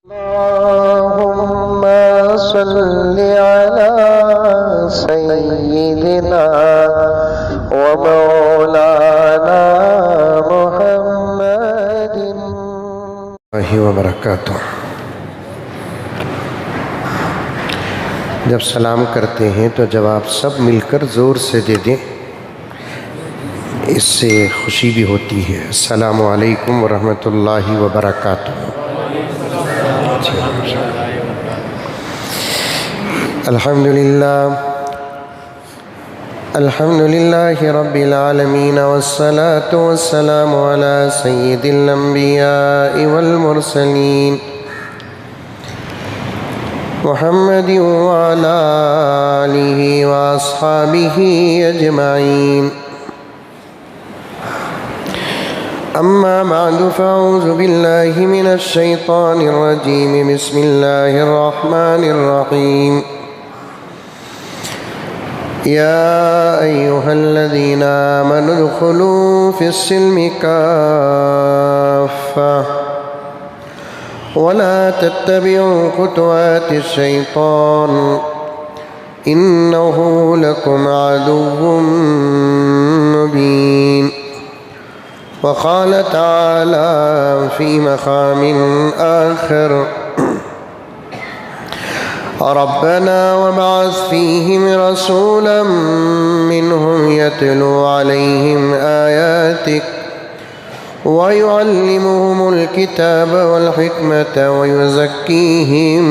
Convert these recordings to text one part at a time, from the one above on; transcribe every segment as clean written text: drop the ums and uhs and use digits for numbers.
اللهم صل على سيدنا ومولانا محمد وبرکاتہ۔ جب سلام کرتے ہیں تو جواب سب مل کر زور سے دے دیں، اس سے خوشی بھی ہوتی ہے۔ السلام علیکم ورحمۃ اللہ وبرکاتہ۔ الحمد للہ رب العالمین، والصلاة والسلام علی سید الانبیاء والمرسلین، محمد وعلی آلہ واصحابہ اجمعین۔ اما بعد فاعوذ باللہ من الشیطان الرجیم، بسم اللہ الرحمن الرحیم۔ یا ایہا الذین آمنوا ادخلوا فی السلم کافہ ولا تتبعوا خطوات الشیطان انہ لکم عدو مبین۔ وقال تعالى في مقام آخر ربنا وابعث فيهم رسولا منهم يتلو عليهم آياتك ويعلمهم الكتاب والحكمة ويزكيهم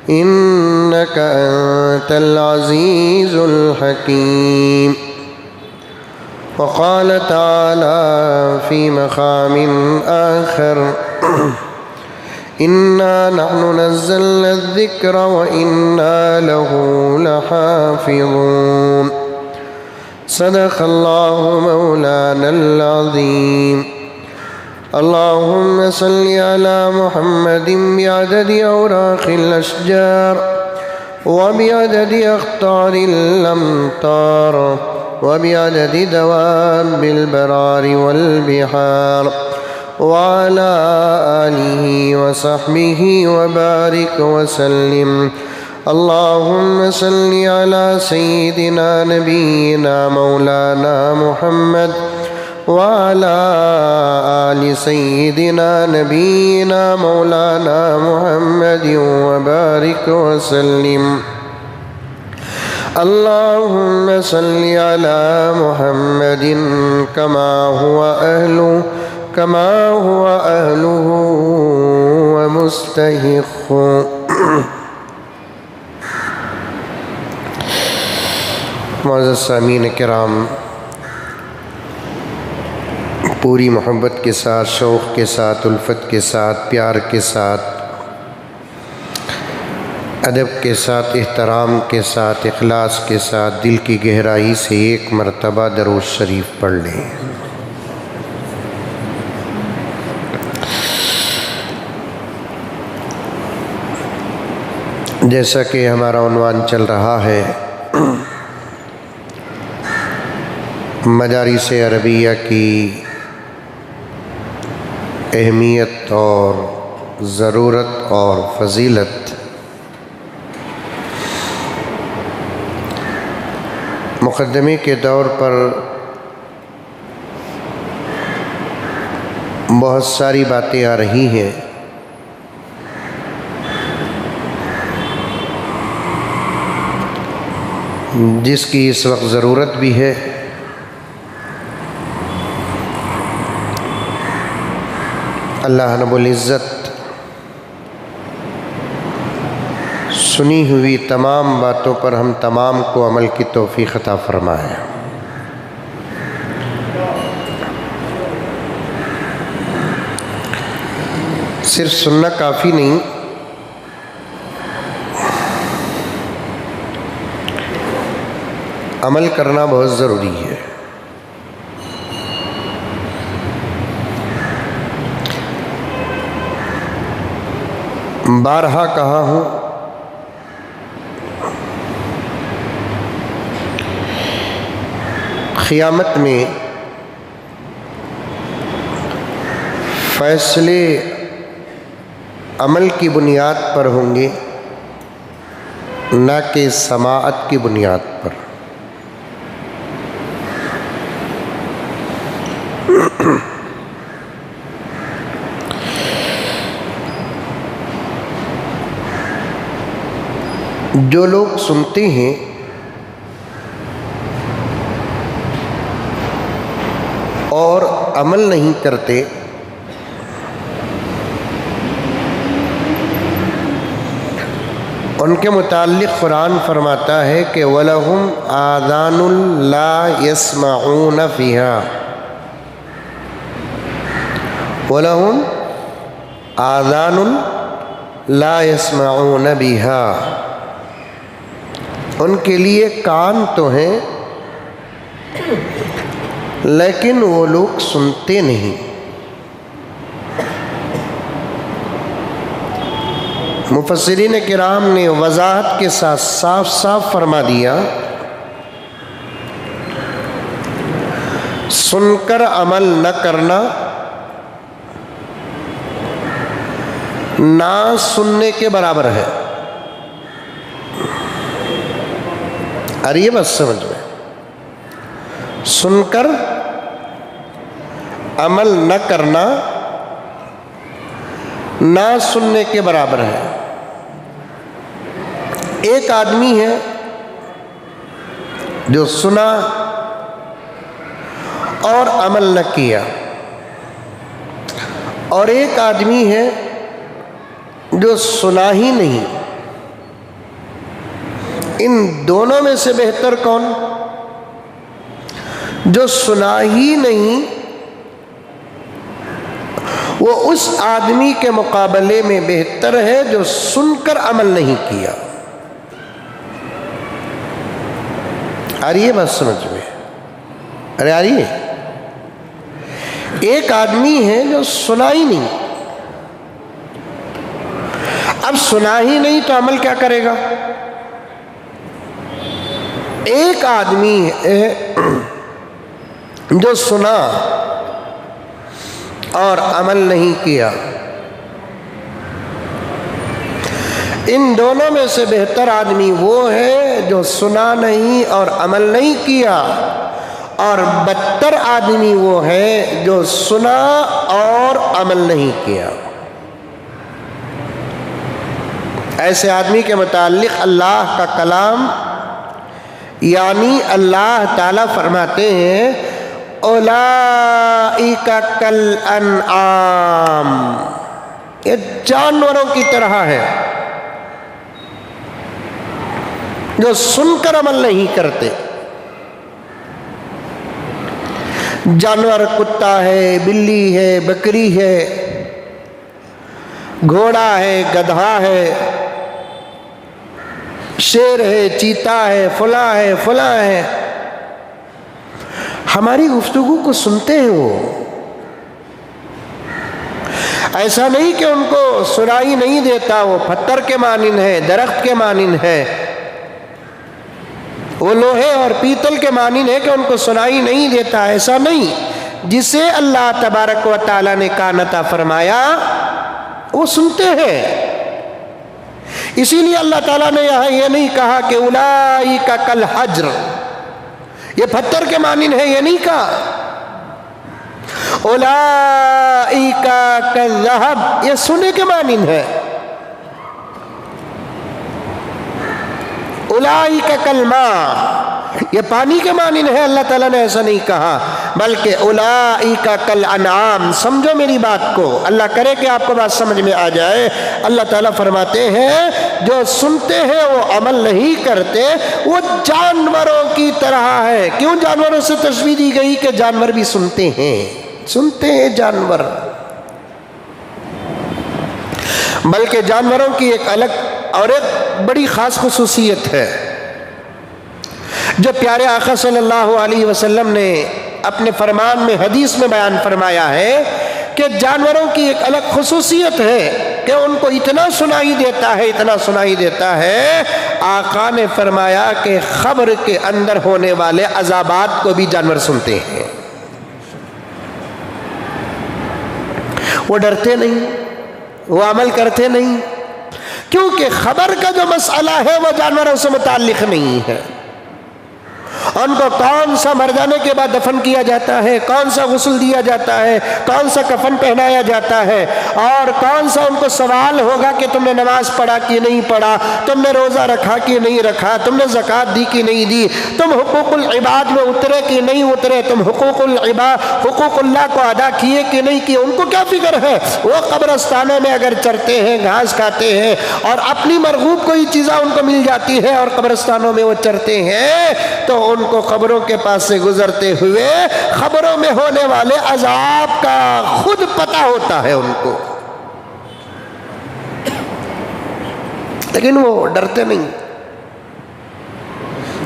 إنك أنت العزيز الحكيم۔ وقال تعالى في مقام آخر إنا نحن نزلنا الذكر وإنا له لحافظون۔ صدق الله مولانا العظيم۔ اللهم صل على محمد بعدد أوراق الأشجار وبعدد أقطار الأمطار وبعدد دواب البرار والبحار وعلى آله وصحبه وبارك وسلم۔ اللهم صل على سيدنا نبينا مولانا محمد وعلى آل سيدنا نبينا مولانا محمد وبارك وسلم۔ اللهم صل على محمد كما هو أهله ومستحق۔ معزز سامعین کرام، پوری محبت کے ساتھ، شوق کے ساتھ، الفت کے ساتھ، پیار کے ساتھ، ادب کے ساتھ، احترام کے ساتھ، اخلاص کے ساتھ، دل کی گہرائی سے ایک مرتبہ درود شریف پڑھ لیں۔ جیسا کہ ہمارا عنوان چل رہا ہے، مدارس عربیہ کی اہمیت اور ضرورت اور فضیلت۔ مقدمے کے دور پر بہت ساری باتیں آ رہی ہیں، جس کی اس وقت ضرورت بھی ہے۔ اللہ رب العزت سنی ہوئی تمام باتوں پر ہم تمام کو عمل کی توفیق عطا فرمائے۔ صرف سننا کافی نہیں، عمل کرنا بہت ضروری ہے۔ بارہا کہا ہوں، قیامت میں فیصلے عمل کی بنیاد پر ہوں گے، نہ کہ سماعت کی بنیاد پر۔ جو لوگ سنتے ہیں اور عمل نہیں کرتے، ان کے متعلق قرآن فرماتا ہے کہ وَلَهُمْ آذَانٌ لَا يَسْمَعُونَ فِيهَا، وَلَهُمْ آذَانٌ لَا يَسْمَعُونَ بِهَا، ان کے لیے کان تو ہیں لیکن وہ لوگ سنتے نہیں۔ مفسرین کرام نے وضاحت کے ساتھ صاف صاف فرما دیا، سن کر عمل نہ کرنا نہ سننے کے برابر ہے۔ اور یہ بس سمجھ میں، سن کر عمل نہ کرنا نہ سننے کے برابر ہے۔ ایک آدمی ہے جو سنا اور عمل نہ کیا، اور ایک آدمی ہے جو سنا ہی نہیں۔ ان دونوں میں سے بہتر کون؟ جو سنا ہی نہیں، وہ اس آدمی کے مقابلے میں بہتر ہے جو سن کر عمل نہیں کیا۔ آ رہی ہے بات سمجھ میں؟ ارے آ رہی ہے؟ ایک آدمی ہے جو سنا ہی نہیں، اب سنا ہی نہیں تو عمل کیا کرے گا؟ ایک آدمی ہے جو سنا اور عمل نہیں کیا۔ ان دونوں میں سے بہتر آدمی وہ ہے جو سنا نہیں اور عمل نہیں کیا، اور بدتر آدمی وہ ہے جو سنا اور عمل نہیں کیا۔ ایسے آدمی کے متعلق اللہ کا کلام یعنی اللہ تعالیٰ فرماتے ہیں اولئک کالانعام، یہ جانوروں کی طرح ہے جو سن کر عمل نہیں کرتے۔ جانور کتا ہے، بلی ہے، بکری ہے، گھوڑا ہے، گدھا ہے، شیر ہے، چیتا ہے، فلاں ہے، فلاں ہے، ہماری گفتگو کو سنتے ہیں۔ وہ ایسا نہیں کہ ان کو سنائی نہیں دیتا، وہ پتھر کے مانند ہے، درخت کے مانند ہے، وہ لوہے اور پیتل کے مانند ہے کہ ان کو سنائی نہیں دیتا۔ ایسا نہیں، جسے اللہ تبارک و تعالیٰ نے کان عطا فرمایا وہ سنتے ہیں۔ اسی لیے اللہ تعالیٰ نے یہاں یہ نہیں کہا کہ اولئک کالحجر، یہ پتھر کے مانند ہے، یہ نہیں کہا۔ اولئک کالذھب، یہ سونے کے مانند ہے۔ اولئک کالماء، یہ پانی کے مانند ہے۔ اللہ تعالیٰ نے ایسا نہیں کہا، بلکہ اولئک کالانعام۔ سمجھو میری بات کو، اللہ کرے کہ آپ کو بات سمجھ میں آ جائے۔ اللہ تعالیٰ فرماتے ہیں جو سنتے ہیں وہ عمل نہیں کرتے، وہ جانوروں کی طرح ہے۔ کیوں جانوروں سے تشبیہ دی گئی؟ کہ جانور بھی سنتے ہیں، سنتے ہیں جانور۔ بلکہ جانوروں کی ایک الگ اور ایک بڑی خاص خصوصیت ہے جو پیارے آقا صلی اللہ علیہ وسلم نے اپنے فرمان میں، حدیث میں بیان فرمایا ہے کہ جانوروں کی ایک الگ خصوصیت ہے کہ ان کو اتنا سنائی دیتا ہے، اتنا سنائی دیتا ہے، آقا نے فرمایا کہ قبر کے اندر ہونے والے عذابات کو بھی جانور سنتے ہیں۔ وہ ڈرتے نہیں، وہ عمل کرتے نہیں، کیونکہ خبر کا جو مسئلہ ہے وہ جانوروں سے متعلق نہیں ہے۔ ان کو کون سا مر جانے کے بعد دفن کیا جاتا ہے، کون سا غسل دیا جاتا ہے، کون سا کفن پہنایا جاتا ہے، اور کون سا ان کو سوال ہوگا کہ تم نے نماز پڑھا کہ نہیں پڑھا، تم نے روزہ رکھا کہ نہیں رکھا، تم نے زکوٰۃ دی کہ نہیں دی، تم حقوق العباد میں اترے کہ نہیں اترے، تم حقوق اللہ کو ادا کیے کہ نہیں کیے، ان کو کیا فکر ہے؟ وہ قبرستانوں میں اگر چرتے ہیں، گھاس کھاتے ہیں، اور اپنی مرغوب کوئی چیزیں ان کو مل جاتی ہے اور قبرستانوں میں وہ چرتے ہیں، تو ان کو قبروں کے پاس سے گزرتے ہوئے قبروں میں ہونے والے عذاب کا خود پتہ ہوتا ہے ان کو، لیکن وہ ڈرتے نہیں،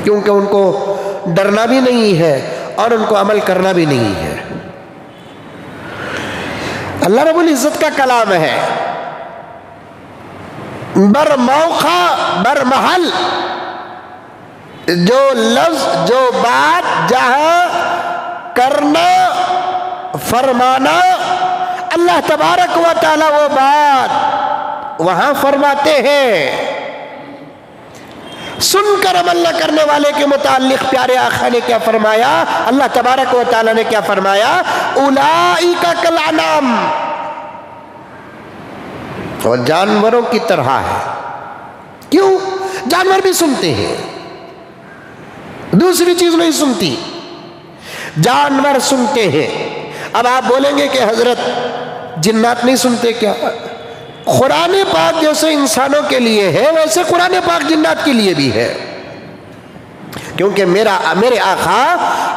کیونکہ ان کو ڈرنا بھی نہیں ہے اور ان کو عمل کرنا بھی نہیں ہے۔ اللہ رب العزت کا کلام ہے، بر موقع بر محل، جو لفظ جو بات جہاں کرنا فرمانا، اللہ تبارک و تعالی وہ بات وہاں فرماتے ہیں۔ سن کر عمل نہ کرنے والے کے متعلق پیارے آقا نے کیا فرمایا؟ اللہ تبارک و تعالی نے کیا فرمایا؟ اولئک کالانعام، اور جانوروں کی طرح ہے۔ کیوں؟ جانور بھی سنتے ہیں، دوسری چیز نہیں سنتی، جانور سنتے ہیں۔ اب آپ بولیں گے کہ حضرت جنات نہیں سنتے کیا؟ قرآن پاک جیسے انسانوں کے لیے ہے ویسے قرآن پاک جنات کے لیے بھی ہے، کیونکہ میرے آقا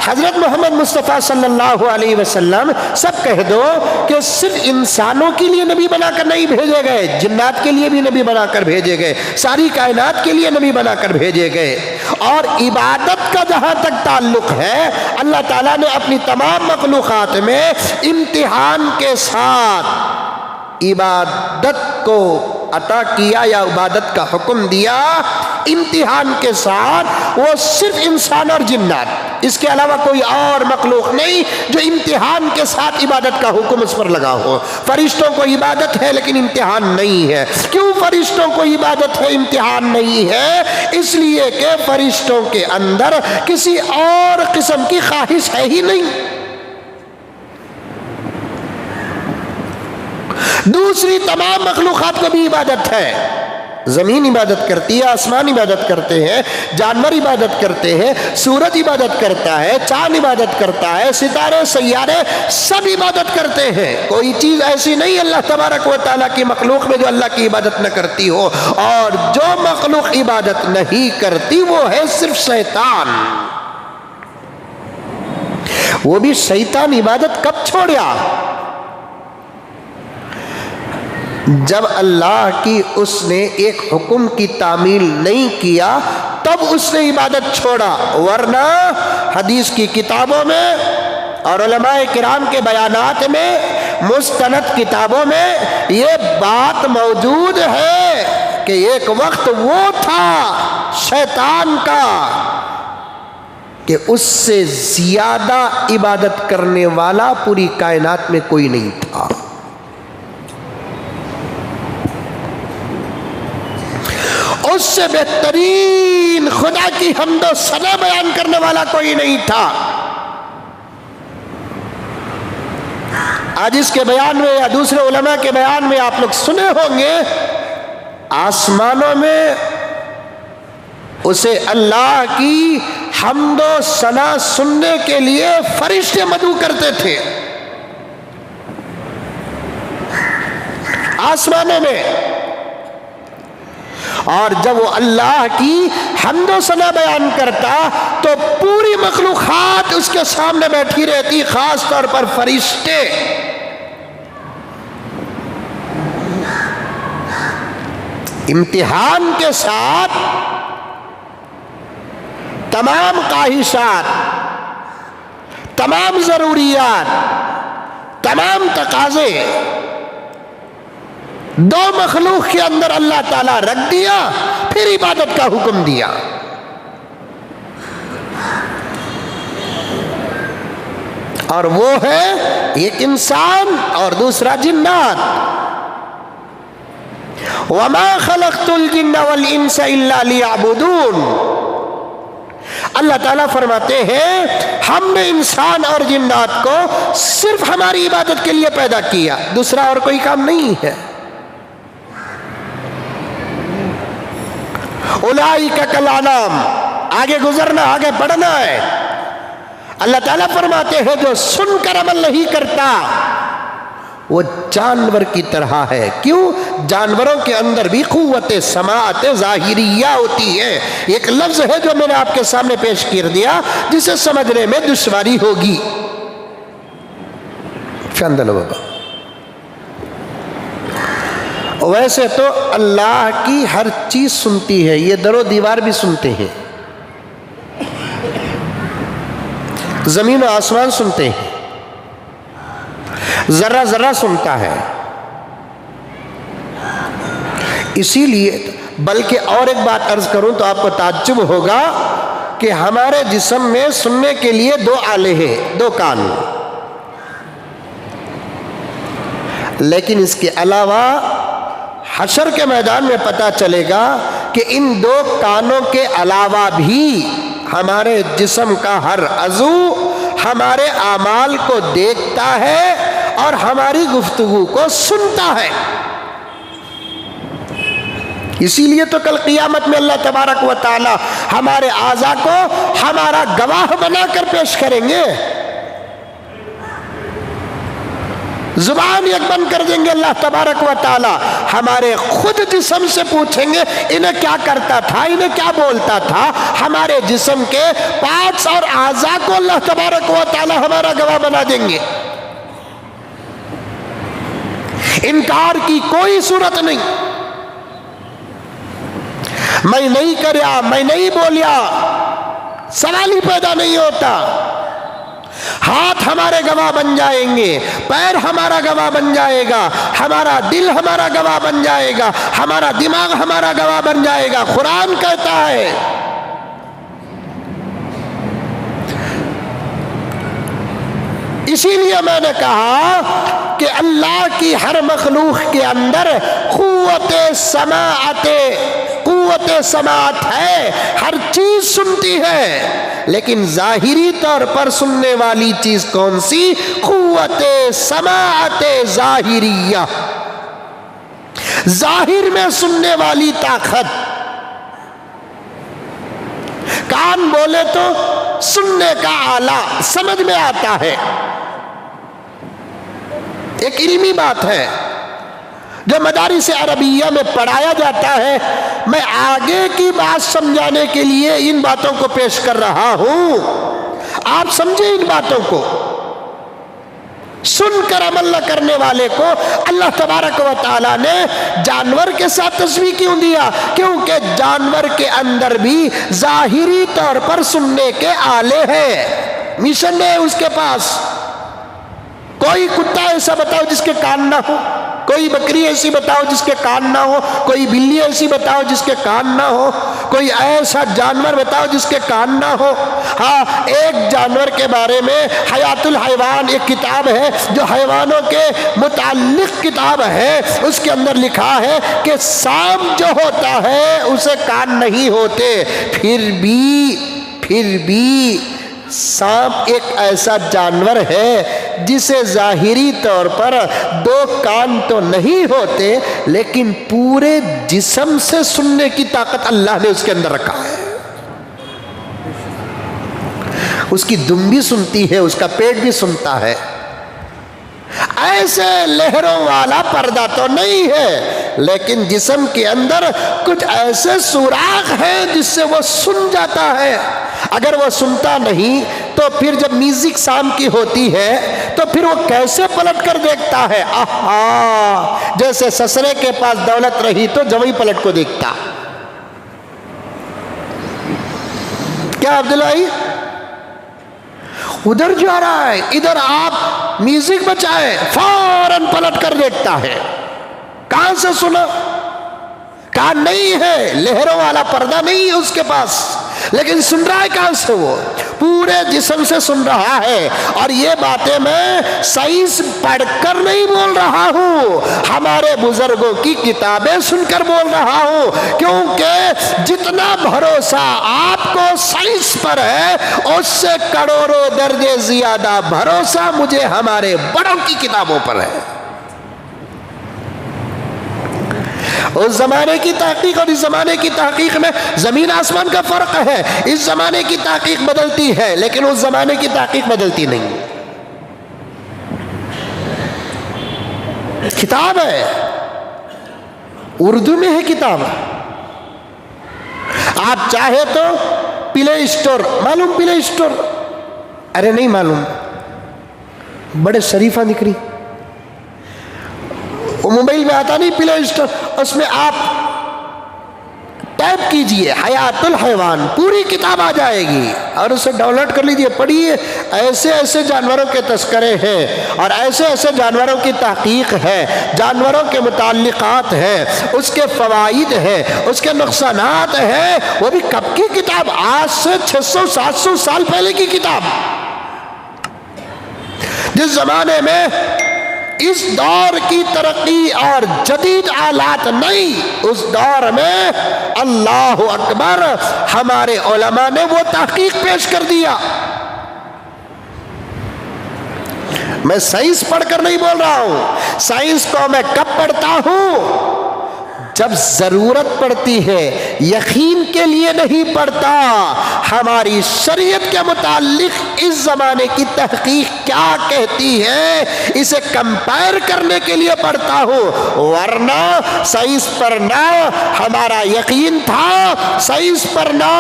حضرت محمد مصطفیٰ صلی اللہ علیہ وسلم، سب کہہ دو کہ صرف انسانوں کے لیے نبی بنا کر نہیں بھیجے گئے، جنات کے لیے بھی نبی بنا کر بھیجے گئے، ساری کائنات کے لیے نبی بنا کر بھیجے گئے۔ اور عبادت کا جہاں تک تعلق ہے، اللہ تعالیٰ نے اپنی تمام مخلوقات میں امتحان کے ساتھ عبادت کو عطا کیا یا عبادت کا حکم دیا، امتحان کے ساتھ، وہ صرف انسان اور جنات، اس کے علاوہ کوئی اور مخلوق نہیں جو امتحان کے ساتھ عبادت کا حکم اس پر لگا ہو۔ فرشتوں کو عبادت ہے لیکن امتحان نہیں ہے۔ کیوں فرشتوں کو عبادت ہے امتحان نہیں ہے؟ اس لیے کہ فرشتوں کے اندر کسی اور قسم کی خواہش ہے ہی نہیں۔ دوسری تمام مخلوقات کو بھی عبادت ہے، زمین عبادت کرتی ہے، آسمان عبادت کرتے ہیں، جانور عبادت کرتے ہیں، سورج عبادت کرتا ہے، چاند عبادت کرتا ہے، ستارے سیارے سب عبادت کرتے ہیں۔ کوئی چیز ایسی نہیں اللہ تبارک و تعالیٰ کی مخلوق میں جو اللہ کی عبادت نہ کرتی ہو، اور جو مخلوق عبادت نہیں کرتی وہ ہے صرف شیطان۔ وہ بھی شیطان عبادت کب چھوڑا؟ جب اللہ کی اس نے ایک حکم کی تعمیل نہیں کیا تب اس نے عبادت چھوڑا، ورنہ حدیث کی کتابوں میں اور علماء کرام کے بیانات میں، مستند کتابوں میں یہ بات موجود ہے کہ ایک وقت وہ تھا شیطان کا کہ اس سے زیادہ عبادت کرنے والا پوری کائنات میں کوئی نہیں تھا۔ اس سے بہترین خدا کی حمد و ثنا بیان کرنے والا کوئی نہیں تھا۔ آج اس کے بیان میں یا دوسرے علماء کے بیان میں آپ لوگ سنے ہوں گے، آسمانوں میں اسے اللہ کی حمد و ثنا سننے کے لیے فرشتے مدعو کرتے تھے۔ آسمانوں میں، اور جب وہ اللہ کی حمد و ثنا بیان کرتا تو پوری مخلوقات اس کے سامنے بیٹھی رہتی، خاص طور پر فرشتے۔ امتحان کے ساتھ تمام خواہشات، تمام ضروریات، تمام تقاضے دو مخلوق کے اندر اللہ تعالیٰ رکھ دیا، پھر عبادت کا حکم دیا۔ اور وہ ہے ایک انسان اور دوسرا جنات۔ وما خلقت الجن والانس الا لیعبدون۔ اللہ تعالیٰ فرماتے ہیں ہم نے انسان اور جنات کو صرف ہماری عبادت کے لیے پیدا کیا، دوسرا اور کوئی کام نہیں ہے۔ اولئک کالانعام، آگے گزرنا، آگے بڑھنا ہے۔ اللہ تعالیٰ فرماتے ہیں جو سن کر عمل نہیں کرتا وہ جانور کی طرح ہے۔ کیوں؟ جانوروں کے اندر بھی قوت سماعت ظاہریہ ہوتی ہے۔ ایک لفظ ہے جو میں نے آپ کے سامنے پیش کر دیا جسے سمجھنے میں دشواری ہوگی۔ چندلو بابا، ویسے تو اللہ کی ہر چیز سنتی ہے، یہ در و دیوار بھی سنتے ہیں، زمین و آسمان سنتے ہیں، ذرہ ذرہ سنتا ہے۔ اسی لیے بلکہ اور ایک بات عرض کروں تو آپ کو تعجب ہوگا کہ ہمارے جسم میں سننے کے لیے دو آلے ہیں، دو کان، لیکن اس کے علاوہ حشر کے میدان میں پتہ چلے گا کہ ان دو کانوں کے علاوہ بھی ہمارے جسم کا ہر عضو ہمارے اعمال کو دیکھتا ہے اور ہماری گفتگو کو سنتا ہے۔ اسی لیے تو کل قیامت میں اللہ تبارک و تعالی ہمارے اعضاء کو ہمارا گواہ بنا کر پیش کریں گے، زبان ایک بند کر دیں گے اللہ تبارک و تعالی، ہمارے خود جسم سے پوچھیں گے انہیں کیا کرتا تھا، انہیں کیا بولتا تھا۔ ہمارے جسم کے پارٹس اور اعضاء کو اللہ تبارک و تعالی ہمارا گواہ بنا دیں گے۔ انکار کی کوئی صورت نہیں، میں نہیں کریا، میں نہیں بولیا، سوال ہی پیدا نہیں ہوتا۔ ہاتھ ہمارے گواہ بن جائیں گے، پیر ہمارا گواہ بن جائے گا، ہمارا دل ہمارا گواہ بن جائے گا، ہمارا دماغ ہمارا گواہ بن جائے گا۔ قرآن کہتا ہے اسی لیے میں نے کہا کہ اللہ کی ہر مخلوق کے اندر قوت سماعت ہے، ہر چیز سنتی ہے، لیکن ظاہری طور پر سننے والی چیز کون سی؟ قوت سماعت ظاہریہ، ظاہر میں سننے والی طاقت۔ کان بولے تو سننے کا آلہ سمجھ میں آتا ہے، ایک علمی بات ہے جو مدارس عربیہ میں پڑھایا جاتا ہے۔ میں آگے کی بات سمجھانے کے لیے ان باتوں کو پیش کر رہا ہوں، آپ سمجھیں ان باتوں کو۔ سن کر عمل نہ کرنے والے کو اللہ تبارک و تعالیٰ نے جانور کے ساتھ تشبیہ کیوں دیا؟ کیونکہ جانور کے اندر بھی ظاہری طور پر سننے کے آلے ہیں، مشن ہے اس کے پاس۔ کوئی کتا ایسا بتاؤ جس کے کان نہ ہو، کوئی بکری ایسی بتاؤ جس کے کان نہ ہو، کوئی بلی ایسی بتاؤ جس کے کان نہ ہو، کوئی ایسا جانور بتاؤ جس کے کان نہ ہو۔ ہاں، ایک جانور کے بارے میں حیات الحیوان ایک کتاب ہے جو حیوانوں کے متعلق کتاب ہے، اس کے اندر لکھا ہے کہ سانپ جو ہوتا ہے اسے کان نہیں ہوتے، پھر بھی سانپ ایک ایسا جانور ہے جسے ظاہری طور پر دو کان تو نہیں ہوتے، لیکن پورے جسم سے سننے کی طاقت اللہ نے اس کے اندر رکھا ہے۔ اس کی دم بھی سنتی ہے، اس کا پیٹ بھی سنتا ہے۔ ایسے لہروں والا پردہ تو نہیں ہے، لیکن جسم کے اندر کچھ ایسے سوراخ ہیں جس سے وہ سن جاتا ہے۔ اگر وہ سنتا نہیں تو پھر جب میوزک شام کی ہوتی ہے تو پھر وہ کیسے پلٹ کر دیکھتا ہے؟ آہا، جیسے سسرے کے پاس دولت رہی تو جوئی پلٹ کو دیکھتا۔ کیا عبداللہ ادھر جا رہا ہے، ادھر آپ میوزک بچائے، فوراً پلٹ کر دیکھتا ہے۔ کہاں سے سنا؟ کہاں نہیں ہے، لہروں والا پردہ نہیں ہے اس کے پاس، لیکن سن رہا ہے کہاں سے؟ وہ پورے جسم سے سن رہا ہے. اور یہ باتیں میں سائنس پڑھ کر نہیں بول رہا ہوں، ہمارے بزرگوں کی کتابیں سن کر بول رہا ہوں. کیونکہ جتنا بھروسہ آپ کو سائنس پر ہے اس سے کروڑوں درجے زیادہ بھروسہ مجھے ہمارے بڑوں کی کتابوں پر ہے. اس زمانے کی تحقیق اور اس زمانے کی تحقیق میں زمین آسمان کا فرق ہے. اس زمانے کی تحقیق بدلتی ہے لیکن اس زمانے کی تحقیق بدلتی نہیں. کتاب ہے، اردو میں ہے کتاب. آپ چاہے تو پلے اسٹور، معلوم پلے اسٹور؟ ارے نہیں معلوم، بڑے شریفہ نکری. وہ موبائل میں آتا نہیں پلے اسٹور، اس میں آپ ٹائپ کیجئے حیات الحیوان، پوری کتاب آ جائے گی اور اسے ڈاؤن لوڈ کر لیجئے، پڑھیے. ایسے ایسے جانوروں کے تذکرے ہیں اور ایسے ایسے جانوروں کی تحقیق ہے، جانوروں کے متعلقات ہیں، اس کے فوائد ہیں، اس کے نقصانات ہیں. وہ بھی کب کی کتاب؟ آج سے 600-700 سال پہلے کی کتاب. جس زمانے میں اس دور کی ترقی اور جدید آلات نہیں، اس دور میں اللہ اکبر ہمارے علماء نے وہ تحقیق پیش کر دیا. میں سائنس پڑھ کر نہیں بول رہا ہوں. سائنس کو میں کب پڑھتا ہوں؟ جب ضرورت پڑتی ہے، یقین کے لیے نہیں پڑھتا. ہماری شریعت کے متعلق اس زمانے کی تحقیق کیا کہتی ہے اسے کمپائر کرنے کے لیے پڑھتا ہوں. ورنہ سائنس پر نہ ہمارا یقین تھا، سائنس پر نہ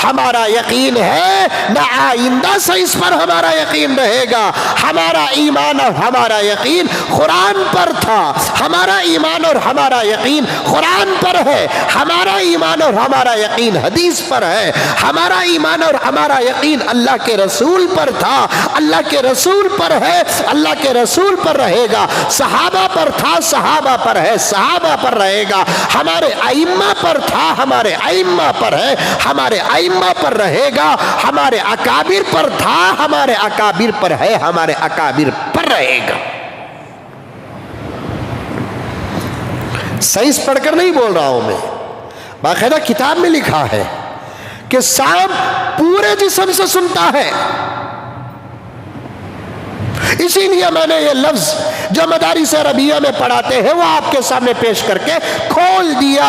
ہمارا یقین ہے، نہ آئندہ سائنس پر ہمارا یقین رہے گا. ہمارا ایمان اور ہمارا یقین قرآن پر تھا. ہمارا ایمان اور ہمارا یقین قرآن پر ہے. ہمارا ایمان اور ہمارا یقین حدیث پر ہے. ہمارا ایمان اور ہمارا یقین اللہ کے رسول پر تھا، اللہ کے رسول پر ہے، اللہ کے رسول پر رہے گا. صحابہ پر تھا، صحابہ پر ہے، صحابہ پر رہے گا. ہمارے ائمہ پر تھا، ہمارے ائمہ پر ہے، ہمارے ائمہ پر رہے گا. ہمارے اکابر پر تھا، ہمارے اکابر پر ہے، ہمارے اکابر پر رہے گا. سائنس پڑھ کر نہیں بول رہا ہوں میں، باقاعدہ کتاب میں لکھا ہے کہ سانپ پورے جسم سے سنتا ہے. اسی لیے میں نے یہ لفظ جو مدارس عربیہ میں پڑھاتے ہیں وہ آپ کے سامنے پیش کر کے کھول دیا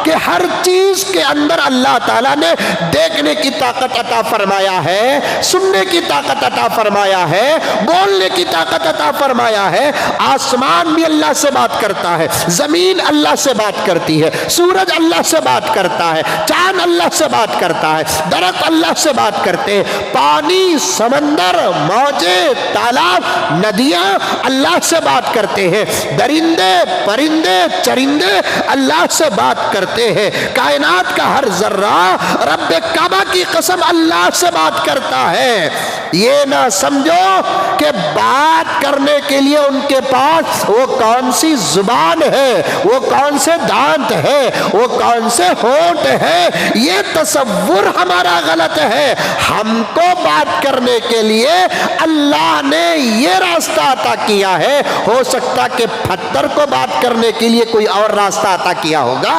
کہ ہر چیز کے اندر اللہ تعالیٰ نے دیکھنے کی طاقت عطا فرمایا ہے، سننے کی طاقت عطا فرمایا ہے، بولنے کی طاقت عطا فرمایا ہے. آسمان بھی اللہ سے بات کرتا ہے، زمین اللہ سے بات کرتی ہے، سورج اللہ سے بات کرتا ہے، چاند اللہ سے بات کرتا ہے، درخت اللہ سے بات کرتے ہیں، پانی، سمندر، موجیں، تالاب، ندیاں اللہ سے بات کرتے ہیں، درندے، پرندے، چرندے اللہ سے بات کرتے ہیں. کائنات کا ہر ذرہ رب کعبہ کی قسم اللہ سے بات کرتا ہے. یہ نہ سمجھو کہ بات کرنے کے لیے ان کے پاس وہ کون سی زبان ہے، وہ کون سے دانت ہے، وہ کون سے ہونٹ ہے. یہ تصور ہمارا غلط ہے. ہم کو بات کرنے کے لیے اللہ نے یہ راستہ عطا کیا ہے. ہو سکتا کہ پتھر کو بات کرنے کے لیے کوئی اور راستہ عطا کیا ہوگا.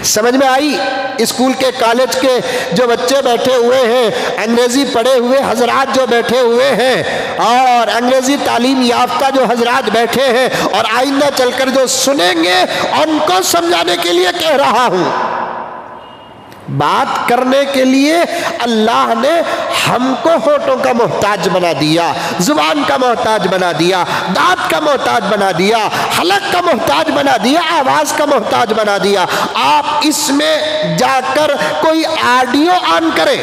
سمجھ میں آئی؟ اسکول کے، کالج کے جو بچے بیٹھے ہوئے ہیں، انگریزی پڑھے ہوئے حضرات جو بیٹھے ہوئے ہیں اور انگریزی تعلیم یافتہ جو حضرات بیٹھے ہیں اور آئندہ چل کر جو سنیں گے ان کو سمجھانے کے لیے کہہ رہا ہوں. بات کرنے کے لیے اللہ نے ہم کو ہونٹوں کا محتاج بنا دیا، زبان کا محتاج بنا دیا، دانت کا محتاج بنا دیا، حلق کا محتاج بنا دیا، آواز کا محتاج بنا دیا. آپ اس میں جا کر کوئی آڈیو آن کرے،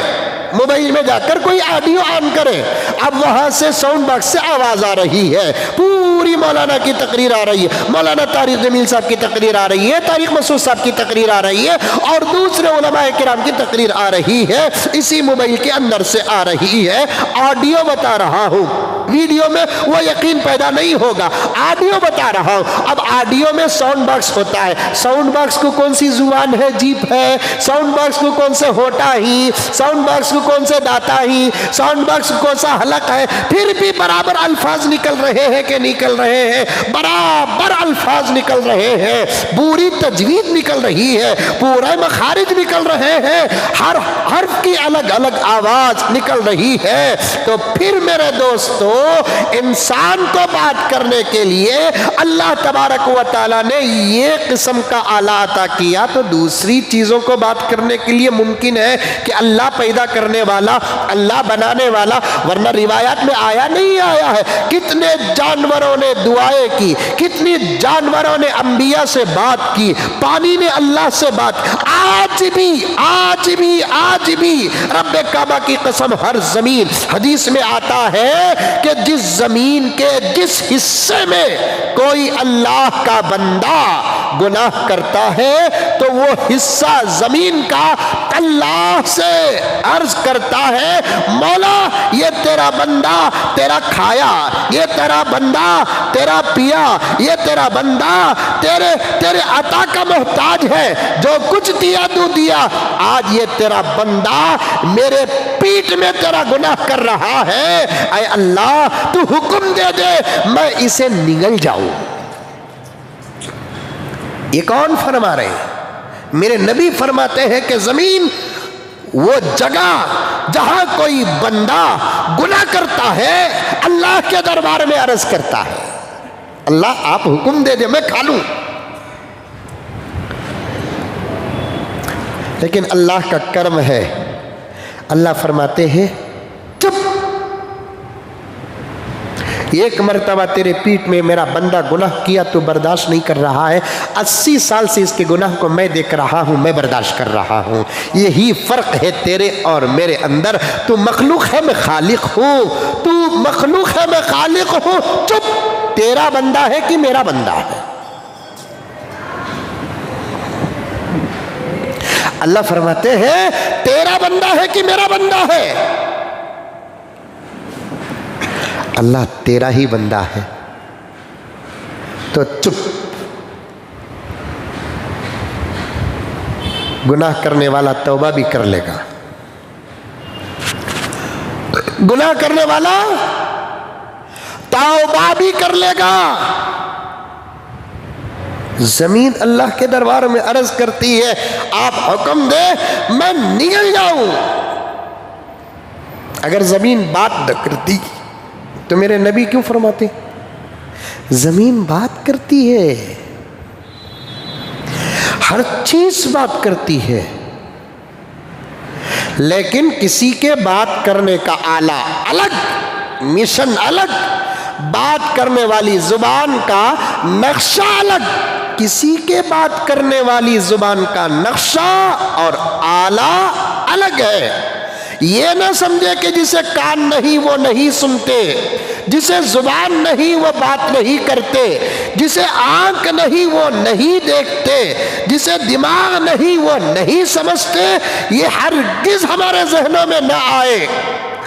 موبائل میں جا کر کوئی آڈیو آن کرے، اب وہاں سے ساؤنڈ باکس سے آواز آ رہی ہے، پوری مولانا کی تقریر آ رہی ہے، مولانا طارق جمیل صاحب کی تقریر آ رہی ہے، طارق مسعود صاحب کی تقریر آ رہی ہے اور دوسرے علماء کرام کی تقریر آ رہی ہے. اسی موبائل کے اندر سے آ رہی ہے. آڈیو بتا رہا ہوں. ویڈیو میں وہ یقین پیدا نہیں ہوگا. آڈیو بتا رہا ہوں. اب آڈیو میں ساؤنڈ باکس ہوتا ہے. ساؤنڈ باکس کو کون سی زبان ہے؟ جیپ ہے. ساؤنڈ باکس کو کون سے ہوٹا ہی، ساؤنڈ باکس کو کون سے داتا ہی، ساؤنڈ باکس کو کون سا حلق ہے. پھر بھی برابر الفاظ نکل رہے ہیں کہ نکل رہے ہیں؟ برابر الفاظ نکل رہے ہیں، پوری تجوید نکل رہی ہے، پورے مخارج نکل رہے ہیں، ہر حرف کی الگ الگ آواز نکل رہی ہے. تو پھر میرے دوستو، انسان کو بات کرنے کے لیے اللہ تبارک و تعالیٰ نے یہ قسم کا آلہ عطا کیا، تو دوسری چیزوں کو بات کرنے کے لیے ممکن ہے کہ اللہ پیدا کرنے والا، اللہ بنانے والا، ورنہ روایات میں آیا نہیں آیا ہے کتنے جانوروں نے دعائیں کی، کتنی جانوروں نے انبیاء سے بات کی، پانی نے اللہ سے بات. آج بھی رب کعبہ کی قسم، ہر زمین، حدیث میں آتا ہے کہ جس زمین کے جس حصے میں کوئی اللہ کا بندہ گناہ کرتا ہے تو وہ حصہ زمین کا اللہ سے عرض کرتا ہے، مولا یہ تیرا بندہ تیرا کھایا، یہ تیرا بندہ تیرا پیا، یہ تیرا بندہ تیرے عطا کا محتاج ہے، جو کچھ دیا تو دیا، آج یہ تیرا بندہ میرے پیٹ میں تیرا گناہ کر رہا ہے، اے اللہ تو حکم دے دے میں اسے نگل جاؤں. یہ کون فرما رہے ہیں؟ میرے نبی فرماتے ہیں کہ زمین وہ جگہ جہاں کوئی بندہ گناہ کرتا ہے اللہ کے دربار میں عرض کرتا ہے، اللہ آپ حکم دے دے میں کھا لوں. لیکن اللہ کا کرم ہے، اللہ فرماتے ہیں چپ، ایک مرتبہ تیرے پیٹ میں میرا بندہ گناہ کیا تو برداشت نہیں کر رہا ہے، 80 سال سے اس کے گناہ کو میں دیکھ رہا ہوں، میں برداشت کر رہا ہوں. یہی فرق ہے تیرے اور میرے اندر. تو مخلوق ہے، میں خالق ہوں. تو مخلوق ہے، میں خالق ہوں. چپ، تیرا بندہ ہے کہ میرا بندہ ہے؟ اللہ فرماتے ہیں تیرا بندہ ہے کہ میرا بندہ ہے؟ اللہ تیرا ہی بندہ ہے. تو چپ. گناہ کرنے والا توبہ بھی کر لے گا، گناہ کرنے والا توبہ بھی کر لے گا. زمین اللہ کے دربار میں عرض کرتی ہے آپ حکم دے میں نگل جاؤں. اگر زمین بات نہ کرتی تو میرے نبی کیوں فرماتے زمین بات کرتی ہے، ہر چیز بات کرتی ہے، لیکن کسی کے بات کرنے کا آلہ الگ، مشن الگ، بات کرنے والی زبان کا نقشہ الگ. کسی کے بات کرنے والی زبان کا نقشہ اور آلہ الگ ہے. یہ نہ سمجھے کہ جسے کان نہیں وہ نہیں سنتے، جسے زبان نہیں وہ بات نہیں کرتے، جسے آنکھ نہیں وہ نہیں دیکھتے، جسے دماغ نہیں وہ نہیں سمجھتے. یہ ہرگز ہمارے ذہنوں میں نہ آئے.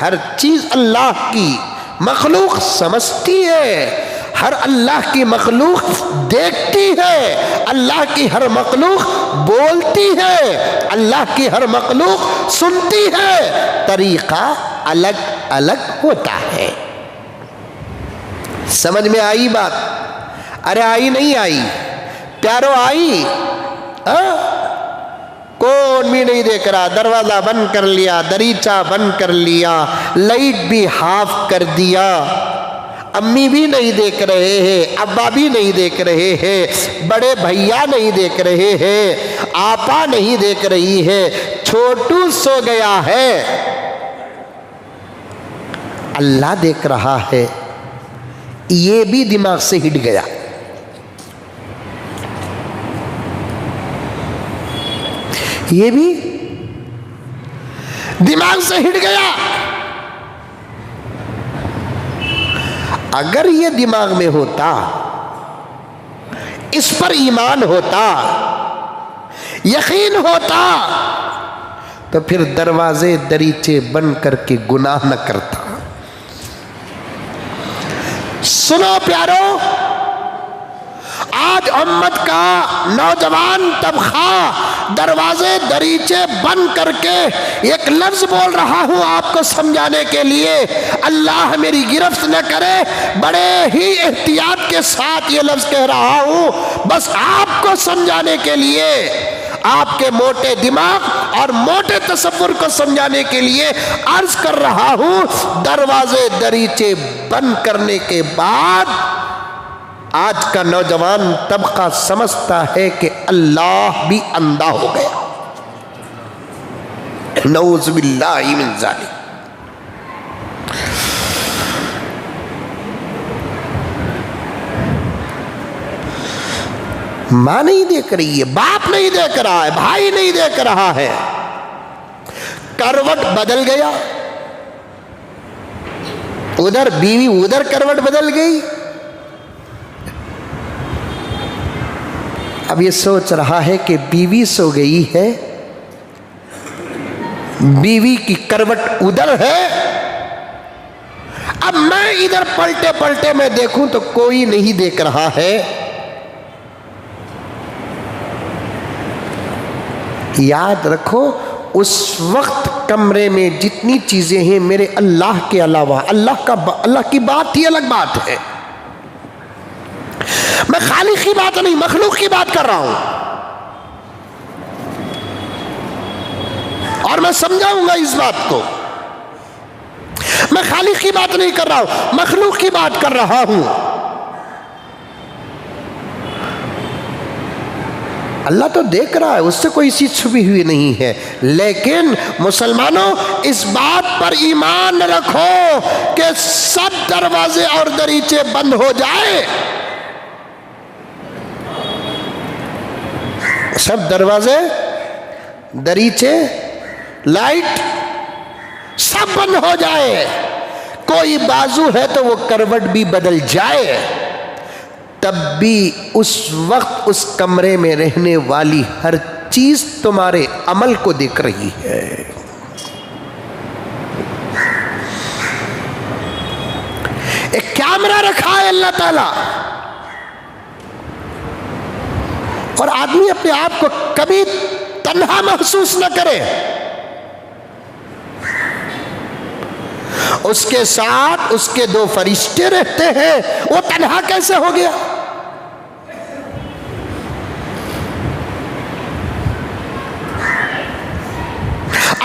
ہر چیز اللہ کی مخلوق سمجھتی ہے، ہر اللہ کی مخلوق دیکھتی ہے، اللہ کی ہر مخلوق بولتی ہے، اللہ کی ہر مخلوق سنتی ہے. طریقہ الگ الگ ہوتا ہے. سمجھ میں آئی بات؟ ارے آئی نہیں آئی پیارو؟ آئی؟ کون بھی نہیں دیکھ رہا، دروازہ بند کر لیا، دریچہ بند کر لیا، لائٹ بھی ہاف کر دیا، امی بھی نہیں دیکھ رہے ہیں، ابا بھی نہیں دیکھ رہے ہیں، بڑے بھیا نہیں دیکھ رہے ہیں، آپا نہیں دیکھ رہی ہے، چھوٹو سو گیا ہے، اللہ دیکھ رہا ہے. یہ بھی دماغ سے ہٹ گیا. یہ بھی دماغ سے ہٹ گیا. اگر یہ دماغ میں ہوتا، اس پر ایمان ہوتا، یقین ہوتا، تو پھر دروازے دریچے بند کر کے گناہ نہ کرتا. سنو پیارو، آج امت کا نوجوان طبقہ دروازے دریچے بند کر کے ایک لفظ بول رہا ہوں آپ کو سمجھانے کے لیے، اللہ میری گرفت نہ کرے، بڑے ہی احتیاط کے ساتھ یہ لفظ کہہ رہا ہوں، بس آپ کو سمجھانے کے لیے، آپ کے موٹے دماغ اور موٹے تصور کو سمجھانے کے لیے عرض کر رہا ہوں۔ دروازے دریچے بند کرنے کے بعد آج کا نوجوان طبقہ سمجھتا ہے کہ اللہ بھی اندھا ہو گیا، نعوذ باللہ من ذالک۔ ماں نہیں دیکھ رہی ہے، باپ نہیں دیکھ رہا ہے، بھائی نہیں دیکھ رہا ہے، کروٹ بدل گیا، ادھر بیوی ادھر کروٹ بدل گئی، اب یہ سوچ رہا ہے کہ بیوی سو گئی ہے، بیوی کی کروٹ ادھر ہے، اب میں ادھر پلٹے پلٹے میں دیکھوں تو کوئی نہیں دیکھ رہا ہے۔ یاد رکھو اس وقت کمرے میں جتنی چیزیں ہیں میرے اللہ کے علاوہ، اللہ کی بات ہی الگ بات ہے، میں خالق کی بات نہیں مخلوق کی بات کر رہا ہوں، اور میں سمجھاؤں گا اس بات کو، میں خالق کی بات نہیں کر رہا ہوں، مخلوق کی بات کر رہا ہوں۔ اللہ تو دیکھ رہا ہے، اس سے کوئی چیز چھپی ہوئی نہیں ہے، لیکن مسلمانوں اس بات پر ایمان رکھو کہ سب دروازے اور دریچے بند ہو جائے، سب دروازے دریچے لائٹ سب بند ہو جائے، کوئی بازو ہے تو وہ کروٹ بھی بدل جائے، تب بھی اس وقت اس کمرے میں رہنے والی ہر چیز تمہارے عمل کو دیکھ رہی ہے۔ ایک کیمرہ رکھا ہے اللہ تعالیٰ، اور آدمی اپنے آپ کو کبھی تنہا محسوس نہ کرے، اس کے ساتھ اس کے دو فرشتے رہتے ہیں، وہ تنہا کیسے ہو گیا؟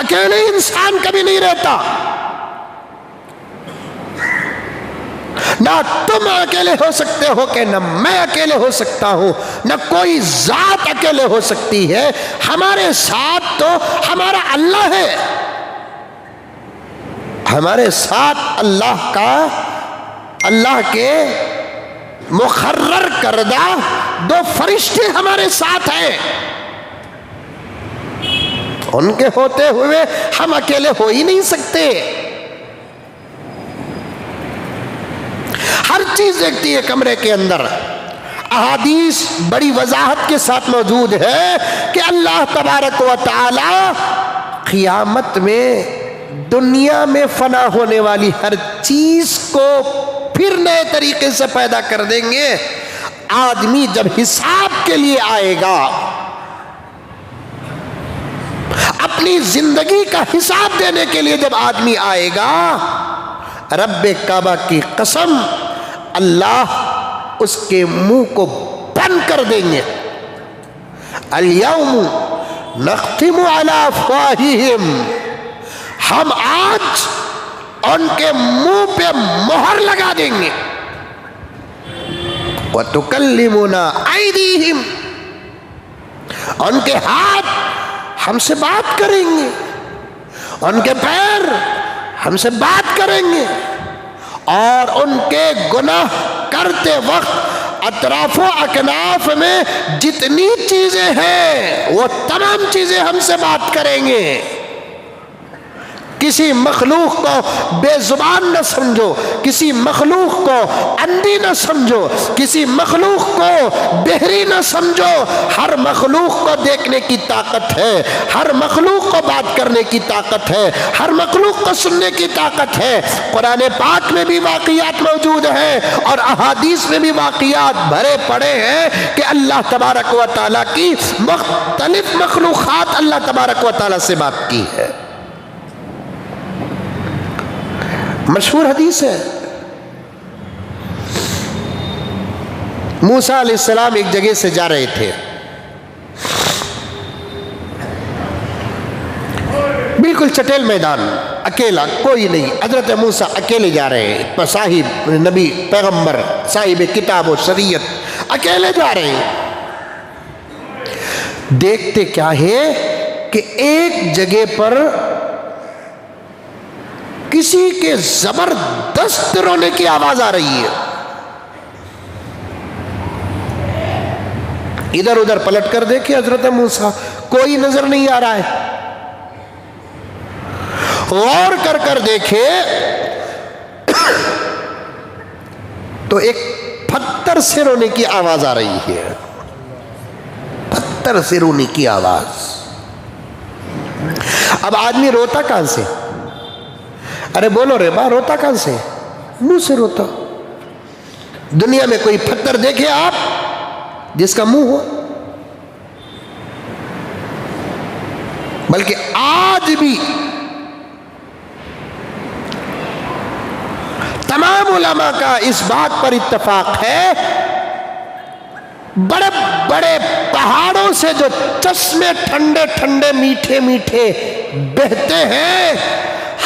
اکیلے انسان کبھی نہیں رہتا، نہ تم اکیلے ہو سکتے ہو کہ نہ میں اکیلے ہو سکتا ہوں، نہ کوئی ذات اکیلے ہو سکتی ہے، ہمارے ساتھ تو ہمارا اللہ ہے، ہمارے ساتھ اللہ کے مقرر کردہ دو فرشتے ہمارے ساتھ ہیں، ان کے ہوتے ہوئے ہم اکیلے ہو ہی نہیں سکتے، ہر چیز دیکھتی ہے کمرے کے اندر۔ احادیث بڑی وضاحت کے ساتھ موجود ہے کہ اللہ تبارک و تعالی قیامت میں دنیا میں فنا ہونے والی ہر چیز کو پھر نئے طریقے سے پیدا کر دیں گے۔ آدمی جب حساب کے لیے آئے گا، اپنی زندگی کا حساب دینے کے لیے جب آدمی آئے گا، رب کعبہ کی قسم اللہ اس کے منہ کو بند کر دیں گے۔ الیوم نختم علی افواہہم، ہم آج ان کے منہ پہ مہر لگا دیں گے۔ وَتُكَلِّمُنَا أَيْدِيهِمْ، ان کے ہاتھ ہم سے بات کریں گے، ان کے پیر ہم سے بات کریں گے، اور ان کے گناہ کرتے وقت اطراف و اکناف میں جتنی چیزیں ہیں وہ تمام چیزیں ہم سے بات کریں گے۔ کسی مخلوق کو بے زبان نہ سمجھو، کسی مخلوق کو اندھی نہ سمجھو، کسی مخلوق کو بہری نہ سمجھو۔ ہر مخلوق کو دیکھنے کی طاقت ہے، ہر مخلوق کو بات کرنے کی طاقت ہے، ہر مخلوق کو سننے کی طاقت ہے۔ قرآن پاک میں بھی واقعات موجود ہیں اور احادیث میں بھی واقعات بھرے پڑے ہیں کہ اللہ تبارک و تعالیٰ کی مختلف مخلوقات اللہ تبارک و تعالیٰ سے بات کی ہے۔ مشہور حدیث ہے، موسیٰ علیہ السلام ایک جگہ سے جا رہے تھے، بالکل چٹیل میدان، اکیلا، کوئی نہیں، حضرت موسیٰ اکیلے جا رہے ہیں، صاحب نبی پیغمبر صاحب کتاب و شریعت اکیلے جا رہے ہیں۔ دیکھتے کیا ہے کہ ایک جگہ پر کسی کے زبردست رونے کی آواز آ رہی ہے۔ ادھر ادھر پلٹ کر دیکھے حضرت موسیٰ، کوئی نظر نہیں آ رہا ہے۔ غور کر کر دیکھے تو ایک پتھر سے رونے کی آواز آ رہی ہے، پتھر سے رونے کی آواز۔ اب آدمی روتا کہاں سے؟ ارے بولو رے با، روتا کہاں سے؟ منہ سے روتا۔ دنیا میں کوئی پتھر دیکھے آپ جس کا منہ ہو؟ بلکہ آج بھی تمام علماء کا اس بات پر اتفاق ہے، بڑے بڑے پہاڑوں سے جو چشمے ٹھنڈے ٹھنڈے میٹھے میٹھے بہتے ہیں،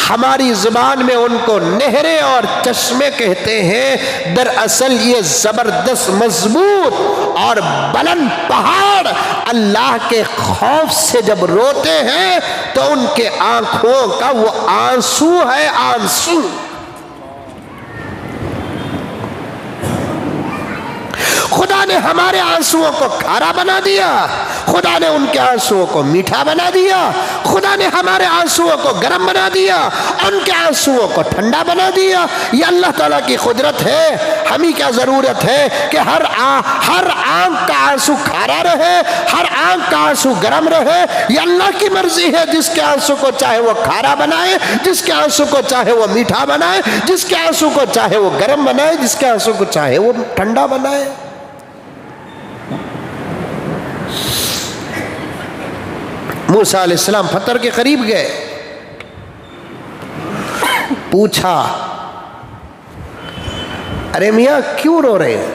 ہماری زبان میں ان کو نہریں اور چشمے کہتے ہیں، دراصل یہ زبردست مضبوط اور بلند پہاڑ اللہ کے خوف سے جب روتے ہیں تو ان کے آنکھوں کا وہ آنسو ہے، آنسو۔ خدا نے ہمارے آنسوؤں کو کھارا بنا دیا، خدا نے ان کے آنسوؤں کو میٹھا بنا دیا، خدا نے ہمارے آنسوؤں کو گرم بنا دیا، ان کے آنسوؤں کو ٹھنڈا بنا دیا۔ یہ اللہ تعالیٰ کی قدرت ہے۔ ہمیں کیا ضرورت ہے کہ ہر آنکھ کا آنسو کھارا رہے، ہر آنکھ کا آنسو گرم رہے؟ یہ اللہ کی مرضی ہے، جس کے آنسو کو چاہے وہ کھارا بنائے، جس کے آنسو کو چاہے وہ میٹھا بنائے، جس کے آنسو کو چاہے وہ گرم بنائے، جس کے آنسو کو چاہے وہ ٹھنڈا بنائے۔ موسیٰ علیہ السلام پتھر کے قریب گئے، پوچھا، ارے میاں کیوں رو رہے ہیں؟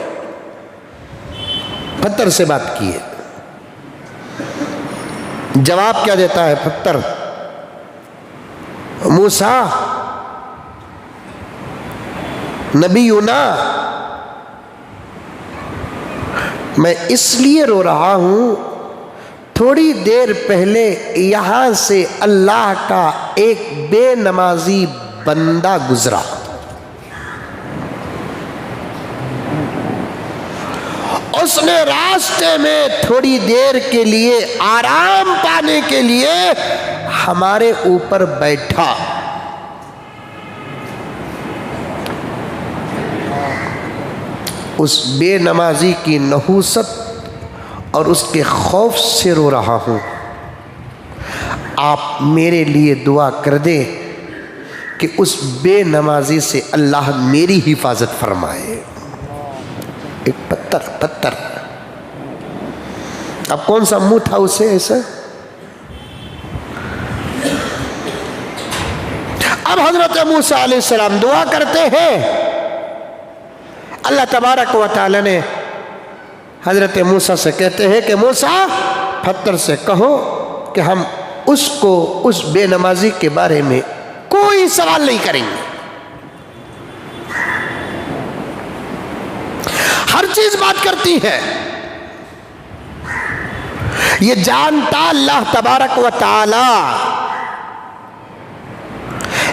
پتھر سے بات کی ہے۔ جواب کیا دیتا ہے پتھر؟ موسیٰ نبینا، میں اس لیے رو رہا ہوں، تھوڑی دیر پہلے یہاں سے اللہ کا ایک بے نمازی بندہ گزرا، اس نے راستے میں تھوڑی دیر کے لیے آرام پانے کے لیے ہمارے اوپر بیٹھا۔ اس بے نمازی کی نحوست اور اس کے خوف سے رو رہا ہوں، آپ میرے لیے دعا کر دیں کہ اس بے نمازی سے اللہ میری حفاظت فرمائے۔ ایک پتھر، اب کون سا منہ تھا اسے ایسا؟ اب حضرت موسیٰ علیہ السلام دعا کرتے ہیں، اللہ تبارک و تعالی نے حضرت موسیٰ سے کہتے ہیں کہ موسیٰ پتھر سے کہو کہ ہم اس کو، اس بے نمازی کے بارے میں کوئی سوال نہیں کریں گے، ہر چیز بات کرتی ہے، یہ جانتا اللہ تبارک و تعالی،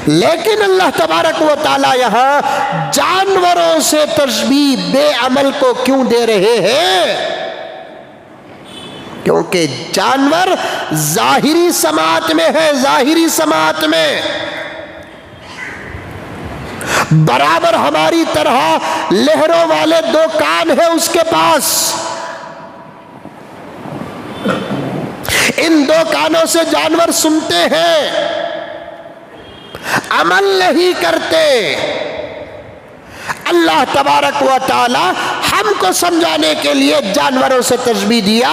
لیکن اللہ تبارک و تعالی یہاں جانوروں سے تشبیہ بے عمل کو کیوں دے رہے ہیں؟ کیونکہ جانور ظاہری سماعت میں ہے، ظاہری سماعت میں برابر ہماری طرح لہروں والے دو کان ہیں اس کے پاس، ان دو کانوں سے جانور سنتے ہیں، عمل نہیں کرتے۔ اللہ تبارک و تعالی ہم کو سمجھانے کے لیے جانوروں سے تشبیہ دیا،